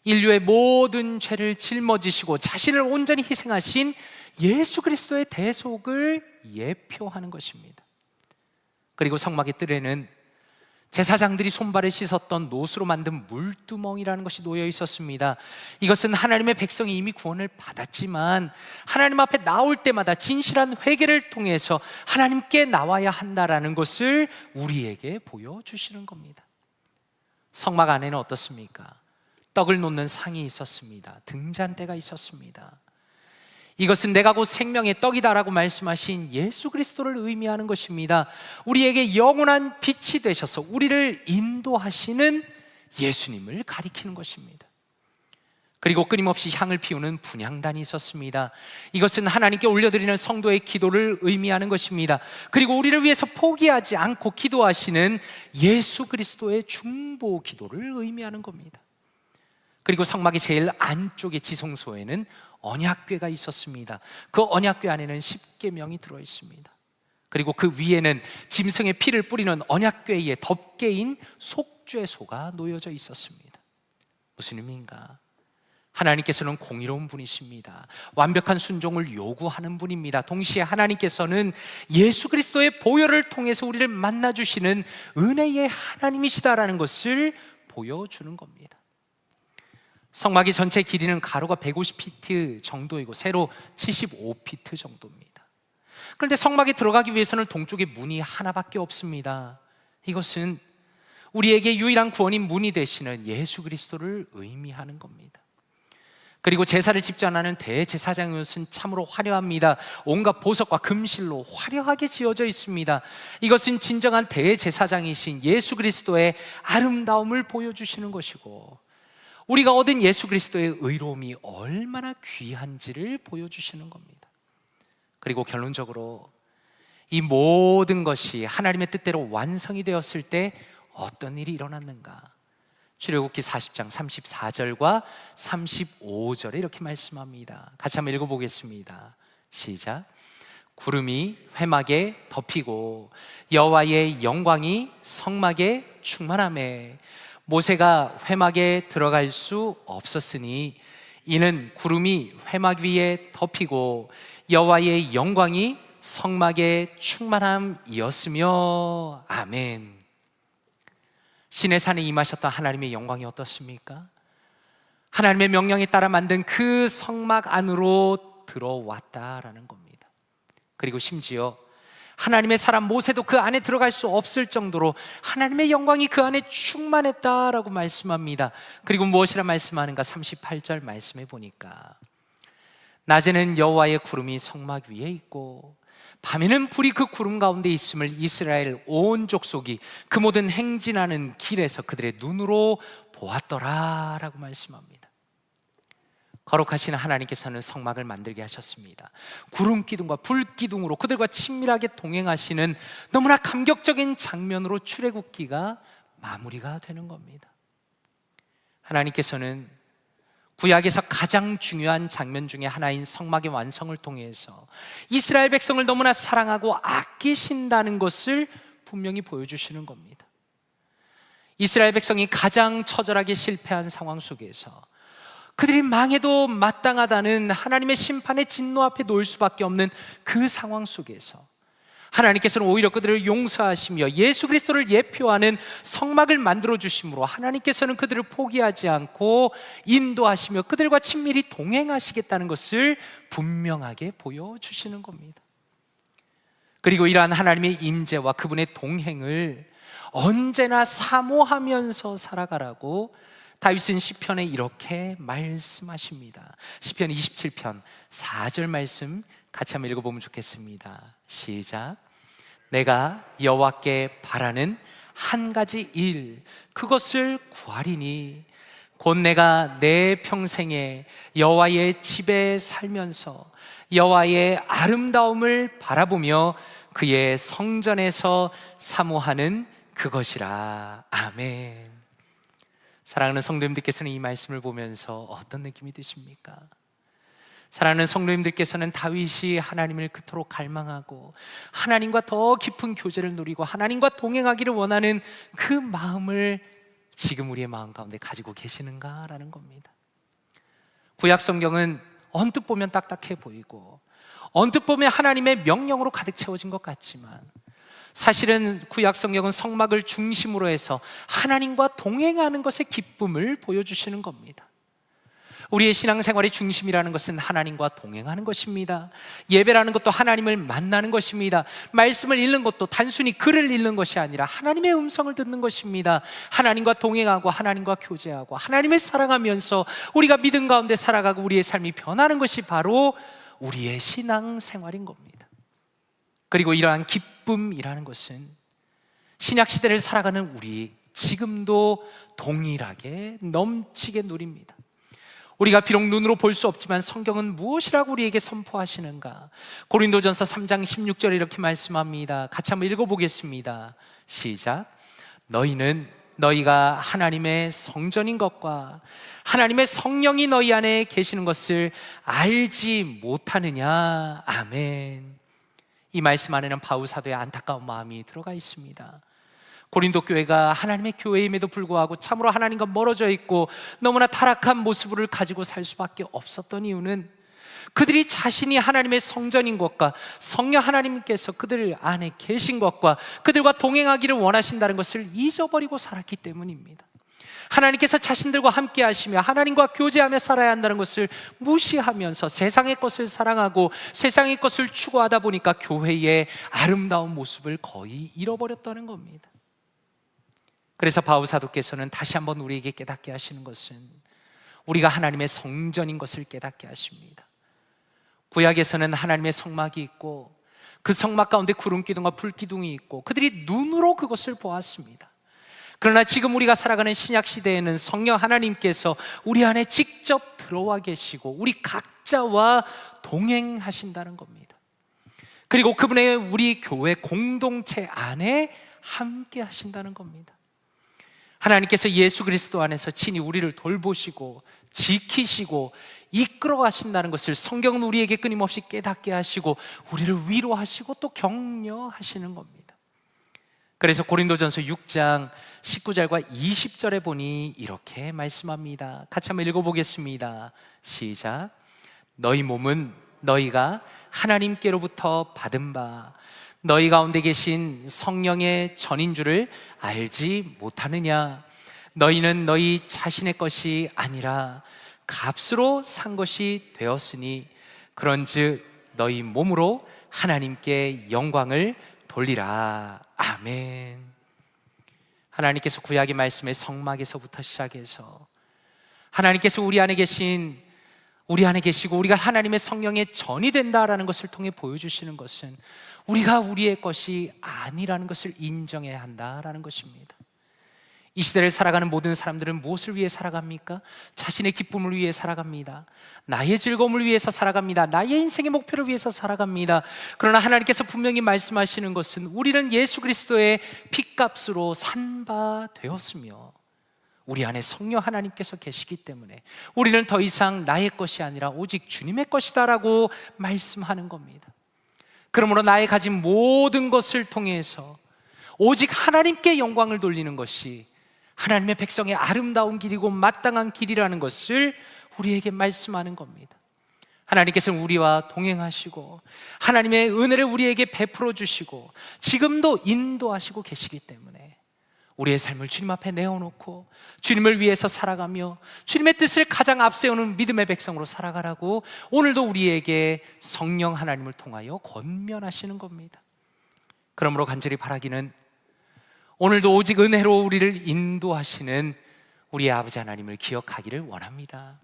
인류의 모든 죄를 짊어지시고 자신을 온전히 희생하신 예수 그리스도의 대속을 예표하는 것입니다. 그리고 성막의 뜰에는 제사장들이 손발을 씻었던 노수로 만든 물두멍이라는 것이 놓여 있었습니다. 이것은 하나님의 백성이 이미 구원을 받았지만 하나님 앞에 나올 때마다 진실한 회개를 통해서 하나님께 나와야 한다라는 것을 우리에게 보여주시는 겁니다. 성막 안에는 어떻습니까? 떡을 놓는 상이 있었습니다. 등잔대가 있었습니다. 이것은 내가 곧 생명의 떡이다라고 말씀하신 예수 그리스도를 의미하는 것입니다. 우리에게 영원한 빛이 되셔서 우리를 인도하시는 예수님을 가리키는 것입니다. 그리고 끊임없이 향을 피우는 분향단이 있었습니다. 이것은 하나님께 올려드리는 성도의 기도를 의미하는 것입니다. 그리고 우리를 위해서 포기하지 않고 기도하시는 예수 그리스도의 중보 기도를 의미하는 겁니다. 그리고 성막의 제일 안쪽의 지성소에는 언약궤가 있었습니다. 그 언약궤 안에는 십계명이 들어있습니다. 그리고 그 위에는 짐승의 피를 뿌리는 언약궤의 덮개인 속죄소가 놓여져 있었습니다. 무슨 의미인가? 하나님께서는 공의로운 분이십니다. 완벽한 순종을 요구하는 분입니다. 동시에 하나님께서는 예수 그리스도의 보혈을 통해서 우리를 만나주시는 은혜의 하나님이시다라는 것을 보여주는 겁니다. 성막의 전체 길이는 가로가 150피트 정도이고 세로 75피트 정도입니다. 그런데 성막에 들어가기 위해서는 동쪽에 문이 하나밖에 없습니다. 이것은 우리에게 유일한 구원인 문이 되시는 예수 그리스도를 의미하는 겁니다. 그리고 제사를 집전하는 대제사장의 옷은 참으로 화려합니다. 온갖 보석과 금실로 화려하게 지어져 있습니다. 이것은 진정한 대제사장이신 예수 그리스도의 아름다움을 보여주시는 것이고 우리가 얻은 예수 그리스도의 의로움이 얼마나 귀한지를 보여주시는 겁니다. 그리고 결론적으로 이 모든 것이 하나님의 뜻대로 완성이 되었을 때 어떤 일이 일어났는가? 출애굽기 40장 34절과 35절에 이렇게 말씀합니다. 같이 한번 읽어보겠습니다. 시작. 구름이 회막에 덮이고 여호와의 영광이 성막에 충만하매 모세가 회막에 들어갈 수 없었으니 이는 구름이 회막 위에 덮이고 여호와의 영광이 성막에 충만함이었으며. 아멘. 신의 산에 임하셨던 하나님의 영광이 어떻습니까? 하나님의 명령에 따라 만든 그 성막 안으로 들어왔다라는 겁니다. 그리고 심지어 하나님의 사람 모세도 그 안에 들어갈 수 없을 정도로 하나님의 영광이 그 안에 충만했다라고 말씀합니다. 그리고 무엇이라 말씀하는가? 38절 말씀해 보니까 낮에는 여호와의 구름이 성막 위에 있고 밤에는 불이 그 구름 가운데 있음을 이스라엘 온 족속이 그 모든 행진하는 길에서 그들의 눈으로 보았더라라고 말씀합니다. 거룩하신 하나님께서는 성막을 만들게 하셨습니다. 구름 기둥과 불 기둥으로 그들과 친밀하게 동행하시는 너무나 감격적인 장면으로 출애굽기가 마무리가 되는 겁니다. 하나님께서는 구약에서 가장 중요한 장면 중에 하나인 성막의 완성을 통해서 이스라엘 백성을 너무나 사랑하고 아끼신다는 것을 분명히 보여주시는 겁니다. 이스라엘 백성이 가장 처절하게 실패한 상황 속에서 그들이 망해도 마땅하다는 하나님의 심판의 진노 앞에 놓일 수밖에 없는 그 상황 속에서 하나님께서는 오히려 그들을 용서하시며 예수 그리스도를 예표하는 성막을 만들어 주심으로 하나님께서는 그들을 포기하지 않고 인도하시며 그들과 친밀히 동행하시겠다는 것을 분명하게 보여주시는 겁니다. 그리고 이러한 하나님의 임재와 그분의 동행을 언제나 사모하면서 살아가라고 다윗은 시편에 이렇게 말씀하십니다. 시편 27편 4절 말씀 같이 한번 읽어보면 좋겠습니다. 시작. 내가 여호와께 바라는 한 가지 일, 그것을 구하리니 곧 내가 내 평생에 여호와의 집에 살면서 여호와의 아름다움을 바라보며 그의 성전에서 사모하는 그것이라. 아멘. 사랑하는 성도님들께서는 이 말씀을 보면서 어떤 느낌이 드십니까? 사랑하는 성도님들께서는 다윗이 하나님을 그토록 갈망하고 하나님과 더 깊은 교제를 누리고 하나님과 동행하기를 원하는 그 마음을 지금 우리의 마음 가운데 가지고 계시는가라는 겁니다. 구약 성경은 언뜻 보면 딱딱해 보이고 언뜻 보면 하나님의 명령으로 가득 채워진 것 같지만 사실은 구약 성경은 성막을 중심으로 해서 하나님과 동행하는 것의 기쁨을 보여주시는 겁니다. 우리의 신앙생활의 중심이라는 것은 하나님과 동행하는 것입니다. 예배라는 것도 하나님을 만나는 것입니다. 말씀을 읽는 것도 단순히 글을 읽는 것이 아니라 하나님의 음성을 듣는 것입니다. 하나님과 동행하고 하나님과 교제하고 하나님을 사랑하면서 우리가 믿음 가운데 살아가고 우리의 삶이 변하는 것이 바로 우리의 신앙생활인 겁니다. 그리고 이러한 기쁨이라는 것은 신약시대를 살아가는 우리 지금도 동일하게 넘치게 누립니다. 우리가 비록 눈으로 볼 수 없지만 성경은 무엇이라고 우리에게 선포하시는가? 고린도전서 3장 16절에 이렇게 말씀합니다. 같이 한번 읽어보겠습니다. 시작. 너희가 하나님의 성전인 것과 하나님의 성령이 너희 안에 계시는 것을 알지 못하느냐? 아멘. 이 말씀 안에는 바울 사도의 안타까운 마음이 들어가 있습니다. 고린도 교회가 하나님의 교회임에도 불구하고 참으로 하나님과 멀어져 있고 너무나 타락한 모습을 가지고 살 수밖에 없었던 이유는 그들이 자신이 하나님의 성전인 것과 성령 하나님께서 그들 안에 계신 것과 그들과 동행하기를 원하신다는 것을 잊어버리고 살았기 때문입니다. 하나님께서 자신들과 함께 하시며 하나님과 교제하며 살아야 한다는 것을 무시하면서 세상의 것을 사랑하고 세상의 것을 추구하다 보니까 교회의 아름다운 모습을 거의 잃어버렸다는 겁니다. 그래서 바울 사도께서는 다시 한번 우리에게 깨닫게 하시는 것은 우리가 하나님의 성전인 것을 깨닫게 하십니다. 구약에서는 하나님의 성막이 있고 그 성막 가운데 구름기둥과 불기둥이 있고 그들이 눈으로 그것을 보았습니다. 그러나 지금 우리가 살아가는 신약 시대에는 성령 하나님께서 우리 안에 직접 들어와 계시고 우리 각자와 동행하신다는 겁니다. 그리고 그분의 우리 교회 공동체 안에 함께 하신다는 겁니다. 하나님께서 예수 그리스도 안에서 친히 우리를 돌보시고 지키시고 이끌어 가신다는 것을 성경은 우리에게 끊임없이 깨닫게 하시고 우리를 위로하시고 또 격려하시는 겁니다. 그래서 고린도전서 6장 19절과 20절에 보니 이렇게 말씀합니다. 같이 한번 읽어보겠습니다. 시작. 너희 몸은 너희가 하나님께로부터 받은 바 너희 가운데 계신 성령의 전인 줄을 알지 못하느냐? 너희는 너희 자신의 것이 아니라 값으로 산 것이 되었으니 그런즉 너희 몸으로 하나님께 영광을 돌리라. 아멘. 하나님께서 구약의 말씀의 성막에서부터 시작해서 하나님께서 우리 안에 계시고 우리가 하나님의 성령의 전이 된다라는 것을 통해 보여주시는 것은 우리가 우리의 것이 아니라는 것을 인정해야 한다라는 것입니다. 이 시대를 살아가는 모든 사람들은 무엇을 위해 살아갑니까? 자신의 기쁨을 위해 살아갑니다. 나의 즐거움을 위해서 살아갑니다. 나의 인생의 목표를 위해서 살아갑니다. 그러나 하나님께서 분명히 말씀하시는 것은 우리는 예수 그리스도의 핏값으로 산 바 되었으며 우리 안에 성령 하나님께서 계시기 때문에 우리는 더 이상 나의 것이 아니라 오직 주님의 것이다라고 말씀하는 겁니다. 그러므로 나의 가진 모든 것을 통해서 오직 하나님께 영광을 돌리는 것이 하나님의 백성의 아름다운 길이고 마땅한 길이라는 것을 우리에게 말씀하는 겁니다. 하나님께서는 우리와 동행하시고 하나님의 은혜를 우리에게 베풀어 주시고 지금도 인도하시고 계시기 때문에 우리의 삶을 주님 앞에 내어놓고 주님을 위해서 살아가며 주님의 뜻을 가장 앞세우는 믿음의 백성으로 살아가라고 오늘도 우리에게 성령 하나님을 통하여 권면하시는 겁니다. 그러므로 간절히 바라기는 오늘도 오직 은혜로 우리를 인도하시는 우리의 아버지 하나님을 기억하기를 원합니다.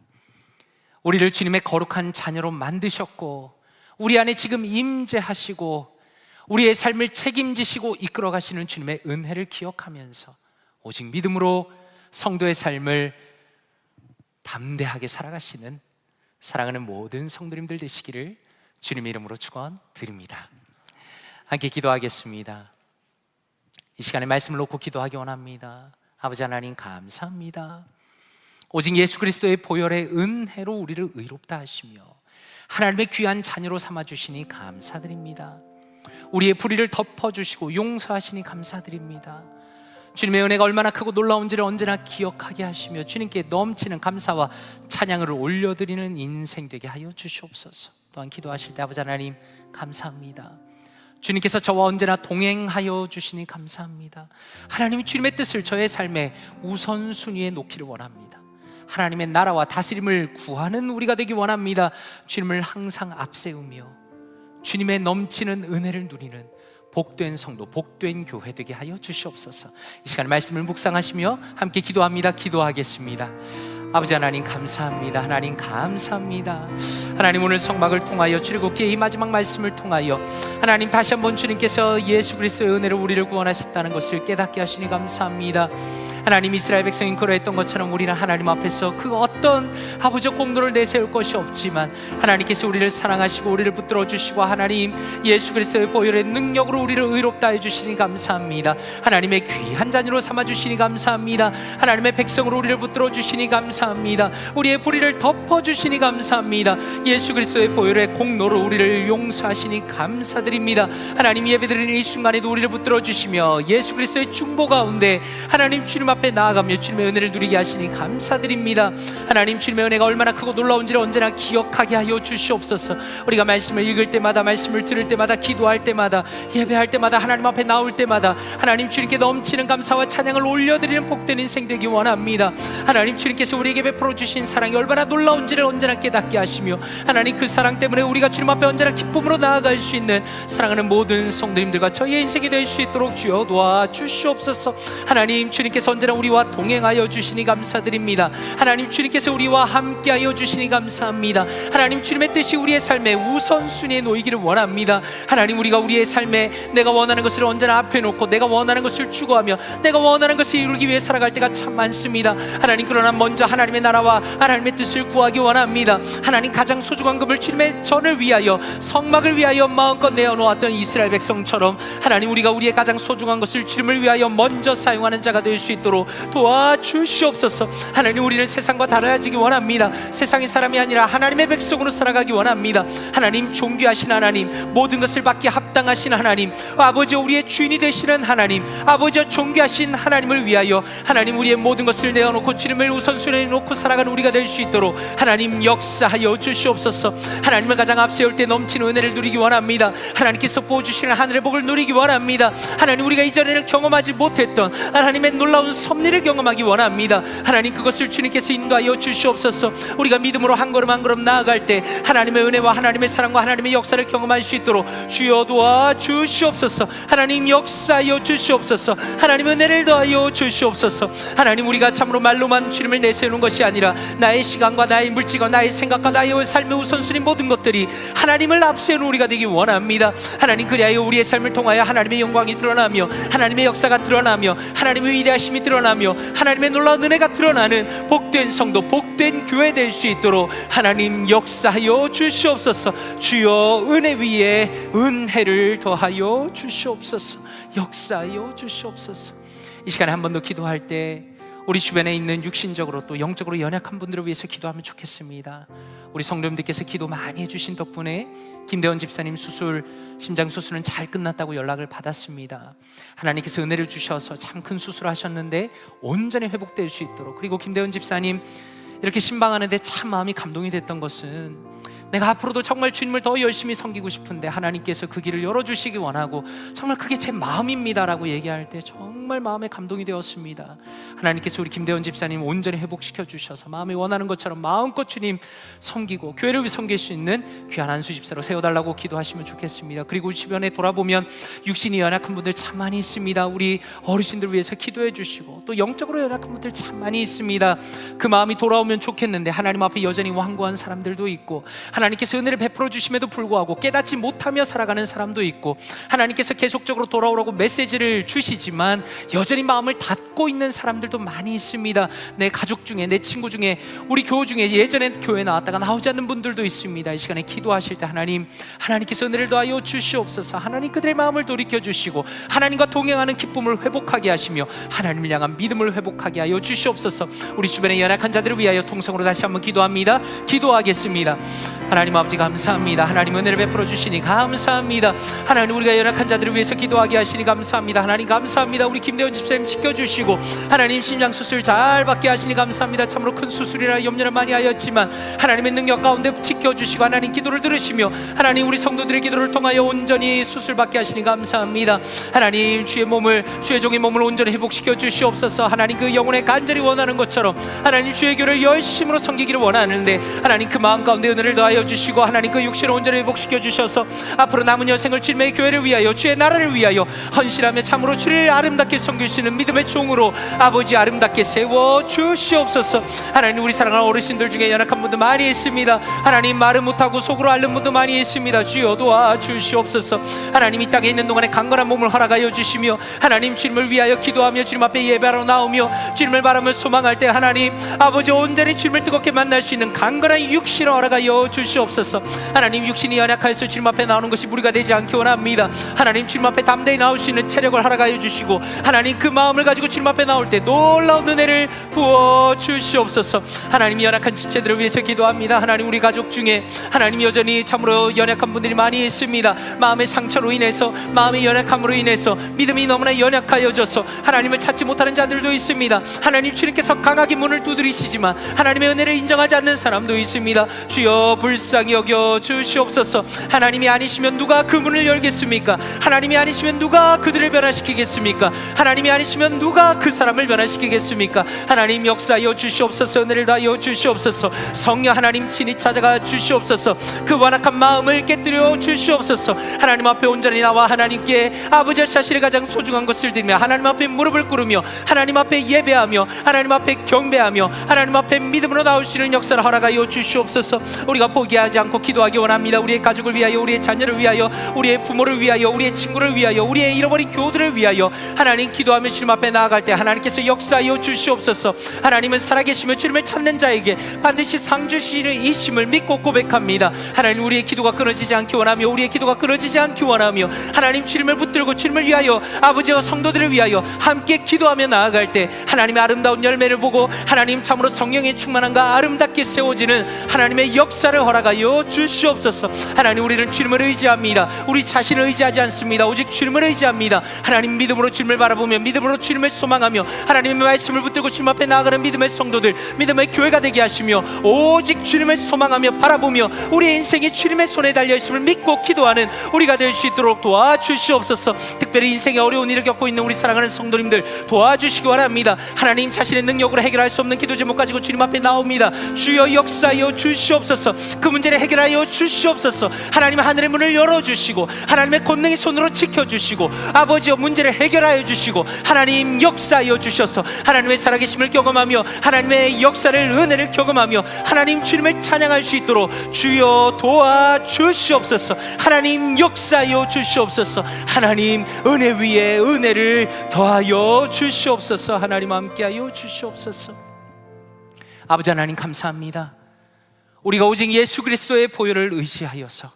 우리를 주님의 거룩한 자녀로 만드셨고 우리 안에 지금 임재하시고 우리의 삶을 책임지시고 이끌어 가시는 주님의 은혜를 기억하면서 오직 믿음으로 성도의 삶을 담대하게 살아가시는 사랑하는 모든 성도님들 되시기를 주님의 이름으로 축원드립니다. 함께 기도하겠습니다. 이 시간에 말씀을 놓고 기도하기 원합니다. 아버지 하나님 감사합니다. 오직 예수 그리스도의 보혈의 은혜로 우리를 의롭다 하시며 하나님의 귀한 자녀로 삼아주시니 감사드립니다. 우리의 불의를 덮어주시고 용서하시니 감사드립니다. 주님의 은혜가 얼마나 크고 놀라운지를 언제나 기억하게 하시며 주님께 넘치는 감사와 찬양을 올려드리는 인생 되게 하여 주시옵소서. 또한 기도하실 때 아버지 하나님 감사합니다. 주님께서 저와 언제나 동행하여 주시니 감사합니다. 하나님 주님의 뜻을 저의 삶의 우선순위에 놓기를 원합니다. 하나님의 나라와 다스림을 구하는 우리가 되기 원합니다. 주님을 항상 앞세우며 주님의 넘치는 은혜를 누리는 복된 성도, 복된 교회 되게 하여 주시옵소서. 이 시간 말씀을 묵상하시며 함께 기도합니다. 기도하겠습니다. 아버지 하나님 감사합니다. 하나님 감사합니다. 하나님 오늘 성막을 통하여 출애굽기의 이 마지막 말씀을 통하여 하나님 다시 한번 주님께서 예수 그리스도의 은혜로 우리를 구원하셨다는 것을 깨닫게 하시니 감사합니다. 하나님 이스라엘 백성인 그러했던 것처럼 우리는 하나님 앞에서 그 어떤 아버지의 공로를 내세울 것이 없지만 하나님께서 우리를 사랑하시고 우리를 붙들어 주시고 하나님 예수 그리스도의 보혈의 능력으로 우리를 의롭다 해주시니 감사합니다. 하나님의 귀한 자녀로 삼아주시니 감사합니다. 하나님의 백성으로 우리를 붙들어 주시니 감사합니다. 우리의 불의를 덮어주시니 감사합니다. 예수 그리스도의 보혈의 공로로 우리를 용서하시니 감사드립니다. 하나님 예배드리는 이 순간에도 우리를 붙들어 주시며 예수 그리스도의 중보 가운데 하나님 주님 앞에 나아가며 주님의 은혜를 누리게 하시니 감사드립니다. 하나님 주님의 은혜가 얼마나 크고 놀라운지를 언제나 기억하게 하여 주시옵소서. 우리가 말씀을 읽을 때마다 말씀을 들을 때마다 기도할 때마다 예배할 때마다 하나님 앞에 나올 때마다 하나님 주님께 넘치는 감사와 찬양을 올려드리는 복된 인생 되기 원합니다. 하나님 주님께서 우리에게 베풀어 주신 사랑이 얼마나 놀라운지를 언제나 깨닫게 하시며 하나님 그 사랑 때문에 우리가 주님 앞에 언제나 기쁨으로 나아갈 수 있는 사랑하는 모든 성도님들과 저희의 인생이 될 수 있도록 주여 도와주시옵소서. 하나님 주님께서 언제나 우리와 동행하여 주시니 감사드립니다. 하나님 주님께서 우리와 함께하여 주시니 감사합니다. 하나님 주님의 뜻이 우리의 삶의 우선순위에 놓이기를 원합니다. 하나님 우리가 우리의 삶에 내가 원하는 것을 언제나 앞에 놓고 내가 원하는 것을 추구하며 내가 원하는 것을 이루기 위해 살아갈 때가 참 많습니다. 하나님 그러나 먼저 하나님의 나라와 하나님의 뜻을 구하기 원합니다. 하나님 가장 소중한 것을 주님의 전을 위하여 성막을 위하여 마음껏 내어놓았던 이스라엘 백성처럼 하나님 우리가 우리의 가장 소중한 것을 주님을 위하여 먼저 사용하는 자가 될 수 있도록 도와주시옵소서. 하나님 우리는 세상과 달라지기 원합니다. 세상의 사람이 아니라 하나님의 백성으로 살아가기 원합니다. 하나님 존귀하신 하나님, 모든 것을 받기 합당하신 하나님, 아버지 우리의 주인이 되시는 하나님, 아버지 존귀하신 하나님을 위하여 하나님 우리의 모든 것을 내어놓고 주님을 우선순위에 놓고 살아가는 우리가 될 수 있도록 하나님 역사하여 주시옵소서. 하나님을 가장 앞세울 때 넘치는 은혜를 누리기 원합니다. 하나님께서 부어주시는 하늘의 복을 누리기 원합니다. 하나님 우리가 이전에는 경험하지 못했던 하나님의 놀라운 섭리를 경험하기 원합니다. 하나님 그것을 주님께서 인도하여 주시옵소서. 우리가 믿음으로 한 걸음 한 걸음 나아갈 때 하나님의 은혜와 하나님의 사랑과 하나님의 역사를 경험할 수 있도록 주여 도와주시옵소서. 하나님 역사하여 주시옵소서. 하나님 은혜를 더하여 주시옵소서. 하나님 우리가 참으로 말로만 주님을 내세우는 것이 아니라 나의 시간과 나의 물질과 나의 생각과 나의 삶의 우선순위 모든 것들이 하나님을 앞세우는 우리가 되기 원합니다. 하나님 그리하여 우리의 삶을 통하여 하나님의 영광이 드러나며 하나님의 역사가 드러나며 하나님의 위대하심이 드러나며 하나님의 놀라운 은혜가 드러나는 복된 성도, 복된 교회 될 수 있도록 하나님 역사하여 주시옵소서. 주여 은혜 위에 은혜를 더하여 주시옵소서. 역사하여 주시옵소서. 이 시간에 한 번 더 기도할 때 우리 주변에 있는 육신적으로 또 영적으로 연약한 분들을 위해서 기도하면 좋겠습니다. 우리 성도님들께서 기도 많이 해주신 덕분에 김대원 집사님 심장 수술은 잘 끝났다고 연락을 받았습니다. 하나님께서 은혜를 주셔서 참 큰 수술을 하셨는데 온전히 회복될 수 있도록, 그리고 김대원 집사님 이렇게 신방하는데 참 마음이 감동이 됐던 것은 내가 앞으로도 정말 주님을 더 열심히 섬기고 싶은데 하나님께서 그 길을 열어주시기 원하고 정말 그게 제 마음입니다라고 얘기할 때 정말 마음에 감동이 되었습니다. 하나님께서 우리 김대원 집사님 온전히 회복시켜 주셔서 마음이 원하는 것처럼 마음껏 주님 섬기고 교회를 섬길 수 있는 귀한 안수 집사로 세워달라고 기도하시면 좋겠습니다. 그리고 주변에 돌아보면 육신이 연약한 분들 참 많이 있습니다. 우리 어르신들 위해서 기도해 주시고 또 영적으로 연약한 분들 참 많이 있습니다. 그 마음이 돌아오면 좋겠는데 하나님 앞에 여전히 완고한 사람들도 있고, 하나님께서 은혜를 베풀어 주심에도 불구하고 깨닫지 못하며 살아가는 사람도 있고, 하나님께서 계속적으로 돌아오라고 메시지를 주시지만 여전히 마음을 닫고 있는 사람들도 많이 있습니다. 내 가족 중에, 내 친구 중에, 우리 교우 중에 예전에 교회 나왔다가 나오지 않는 분들도 있습니다. 이 시간에 기도하실 때 하나님께서 은혜를 더하여 주시옵소서. 하나님 그들의 마음을 돌이켜 주시고 하나님과 동행하는 기쁨을 회복하게 하시며 하나님을 향한 믿음을 회복하게 하여 주시옵소서. 우리 주변의 연약한 자들을 위하여 통성으로 다시 한번 기도합니다. 기도하겠습니다. 하나님 아버지 감사합니다. 하나님 은혜를 베풀어 주시니 감사합니다. 하나님 우리가 연약한 자들을 위해서 기도하게 하시니 감사합니다. 하나님 감사합니다. 우리 김대원 집사님 지켜주시고 하나님 심장 수술 잘 받게 하시니 감사합니다. 참으로 큰 수술이라 염려를 많이 하였지만 하나님의 능력 가운데 지켜주시고 하나님 기도를 들으시며 하나님 우리 성도들의 기도를 통하여 온전히 수술 받게 하시니 감사합니다. 하나님 주의 종의 몸을 온전히 회복시켜 주시옵소서. 하나님 그 영혼의 간절히 원하는 것처럼 하나님 주의 교를 열심으로 섬기기를 원하는데 하나님 그 마음 가운데 은혜를 더하여 주시고 하나님 그 육신을 온전히 회복시켜 주셔서 앞으로 남은 여생을 주님의 교회를 위하여 주의 나라를 위하여 헌신하며 참으로 주를 아름답게 섬길 수 있는 믿음의 종으로 아버지 아름답게 세워 주시옵소서. 하나님 우리 사랑하는 어르신들 중에 연약한 분도 많이 있습니다. 하나님 말을 못하고 속으로 앓는 분도 많이 있습니다. 주여 도와주시옵소서. 하나님 이 땅에 있는 동안에 강건한 몸을 허락하여 주시며 하나님 주님을 위하여 기도하며 주님 앞에 예배하러 나오며 주님을 바라며 소망할 때 하나님 아버지 온전히 주님을 뜨겁게 만날 수 있는 강건한 육신을 허락하여 주시옵소서. 하나님 육신이 연약하여서 주님 앞에 나오는 것이 무리가 되지 않기 원합니다. 하나님 주님 앞에 담대히 나올 수 있는 체력을 허락하여 주시고 하나님 그 마음을 가지고 주님 앞에 나올 때 놀라운 은혜를 부어 주시옵소서. 하나님 연약한 지체들을 위해서 기도합니다. 하나님 우리 가족 중에 하나님 여전히 참으로 연약한 분들이 많이 있습니다. 마음의 상처로 인해서, 마음의 연약함으로 인해서 믿음이 너무나 연약하여져서 하나님을 찾지 못하는 자들도 있습니다. 하나님 주님께서 강하게 문을 두드리시지만 하나님의 은혜를 인정하지 않는 사람도 있습니다. 주여 불쌍히 여겨 주시옵소서. 하나님이 아니시면 누가 그 문을 열겠습니까? 하나님이 아니시면 누가 그들을 변화시키겠습니까? 하나님이 아니시면 누가 그 사람을 변화시키겠습니까? 하나님 역사하여 주시옵소서. 은혜를 다하여 주시옵소서. 성령 하나님 친히 찾아가 주시옵소서. 그 완악한 마음을 깨뜨려 주시옵소서. 하나님 앞에 온전히 나와 하나님께 아버지 자신의 가장 소중한 것을 드리며 하나님 앞에 무릎을 꿇으며 하나님 앞에 예배하며 하나님 앞에 경배하며 하나님 앞에 믿음으로 나올 수 있는 역사를 허락하여 주시옵소서. 우리가 포기하지 않고 기도하기 원합니다. 우리의 가족을 위하여, 우리의 자녀를 위하여, 우리의 부모를 위하여, 우리의 친구를 위하여, 우리의 잃어버린 교우들을 위하여 하나님 기도하며 주님 앞에 나아갈 때 하나님께서 역사하여 주시옵소서. 하나님은 살아계시며 주님을 찾는 자에게 반드시 상 주시는 이심을 믿고 고백합니다. 하나님 우리의 기도가 끊어지지 않기 원하며, 우리의 기도가 끊어지지 않기 원하며 하나님 주님을 붙들고 주님을 위하여 아버지와 성도들을 위하여 함께 기도하며 나아갈 때 하나님의 아름다운 열매를 보고 하나님 참으로 성령의 충만함과 아름답게 세워지는 하나님의 역사를 허락하여 주시옵소서. 하나님 우리는 주님을 의지합니다. 우리 자신을 의지하지 않습니다. 오직 주님을 의지합니다. 하나님 믿음으로 주님을 바라보며 믿음으로 주님을 소망하며 하나님의 말씀을 붙들고 주님 앞에 나아가는 믿음의 성도들, 믿음의 교회가 되게 하시며 오직 주님을 소망하며 바라보며 우리의 인생이 주님의 손에 달려있음을 믿고 기도하는 우리가 될 수 있도록 도와주시옵소서. 특별히 인생의 어려운 일을 겪고 있는 우리 사랑하는 성도님들 도와주시기 바랍니다. 하나님 자신의 능력으로 해결할 수 없는 기도 제목 가지고 주님 앞에 나옵니다. 주여 역사하여 주시옵소서. 그 문제를 해결하여 주시옵소서. 하나님 하늘의 문을 열어주시고 하나님의 권능의 손으로 지켜주시고 아버지여 문제를 해결하여 주시고 하나님 역사하여 주셔서 하나님의 살아계심을 경험하며 하나님의 역사를, 은혜를 경험하며 하나님 주님을 찬양할 수 있도록 주여 도와주시옵소서. 하나님 역사하여 주시옵소서. 하나님 은혜 위에 은혜를 더하여 주시옵소서. 하나님 함께하여 주시옵소서. 아버지 하나님 감사합니다. 우리가 오직 예수 그리스도의 보혈을 의지하여서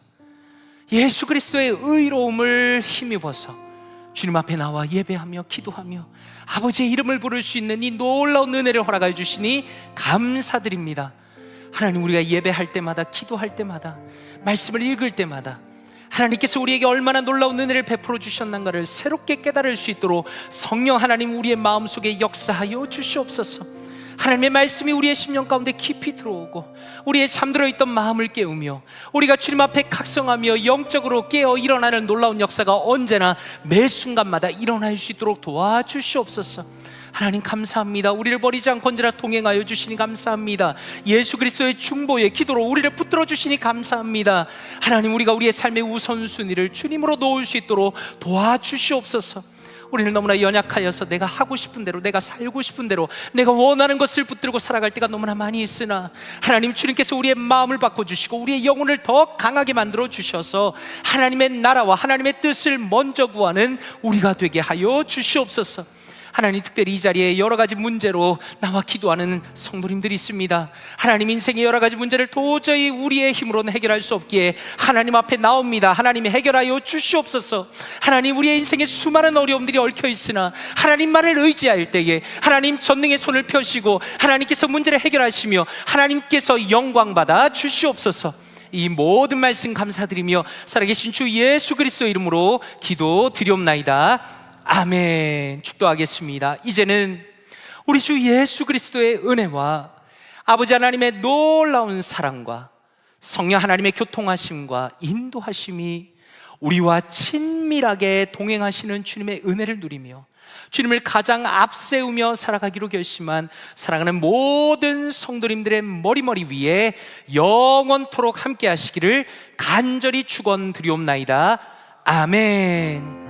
예수 그리스도의 의로움을 힘입어서 주님 앞에 나와 예배하며 기도하며 아버지의 이름을 부를 수 있는 이 놀라운 은혜를 허락하여 주시니 감사드립니다. 하나님 우리가 예배할 때마다, 기도할 때마다, 말씀을 읽을 때마다 하나님께서 우리에게 얼마나 놀라운 은혜를 베풀어 주셨는가를 새롭게 깨달을 수 있도록 성령 하나님 우리의 마음속에 역사하여 주시옵소서. 하나님의 말씀이 우리의 심령 가운데 깊이 들어오고 우리의 잠들어 있던 마음을 깨우며 우리가 주님 앞에 각성하며 영적으로 깨어 일어나는 놀라운 역사가 언제나 매 순간마다 일어날 수 있도록 도와주시옵소서. 하나님 감사합니다. 우리를 버리지 않고 언제나 동행하여 주시니 감사합니다. 예수 그리스도의 중보의 기도로 우리를 붙들어 주시니 감사합니다. 하나님, 우리가 우리의 삶의 우선순위를 주님으로 놓을 수 있도록 도와주시옵소서. 우리는 너무나 연약하여서 내가 하고 싶은 대로, 내가 살고 싶은 대로, 내가 원하는 것을 붙들고 살아갈 때가 너무나 많이 있으나 하나님, 주님께서 우리의 마음을 바꿔주시고 우리의 영혼을 더 강하게 만들어 주셔서 하나님의 나라와 하나님의 뜻을 먼저 구하는 우리가 되게 하여 주시옵소서. 하나님, 특별히 이 자리에 여러 가지 문제로 나와 기도하는 성도님들이 있습니다. 하나님, 인생의 여러 가지 문제를 도저히 우리의 힘으로는 해결할 수 없기에 하나님 앞에 나옵니다. 하나님, 해결하여 주시옵소서. 하나님, 우리의 인생에 수많은 어려움들이 얽혀 있으나 하나님만을 의지할 때에 하나님 전능의 손을 펴시고 하나님께서 문제를 해결하시며 하나님께서 영광 받아 주시옵소서. 이 모든 말씀 감사드리며 살아계신 주 예수 그리스도 이름으로 기도드리옵나이다. 아멘. 축도하겠습니다. 이제는 우리 주 예수 그리스도의 은혜와 아버지 하나님의 놀라운 사랑과 성령 하나님의 교통하심과 인도하심이 우리와 친밀하게 동행하시는 주님의 은혜를 누리며 주님을 가장 앞세우며 살아가기로 결심한 사랑하는 모든 성도님들의 머리 위에 영원토록 함께 하시기를 간절히 축원드리옵나이다. 아멘.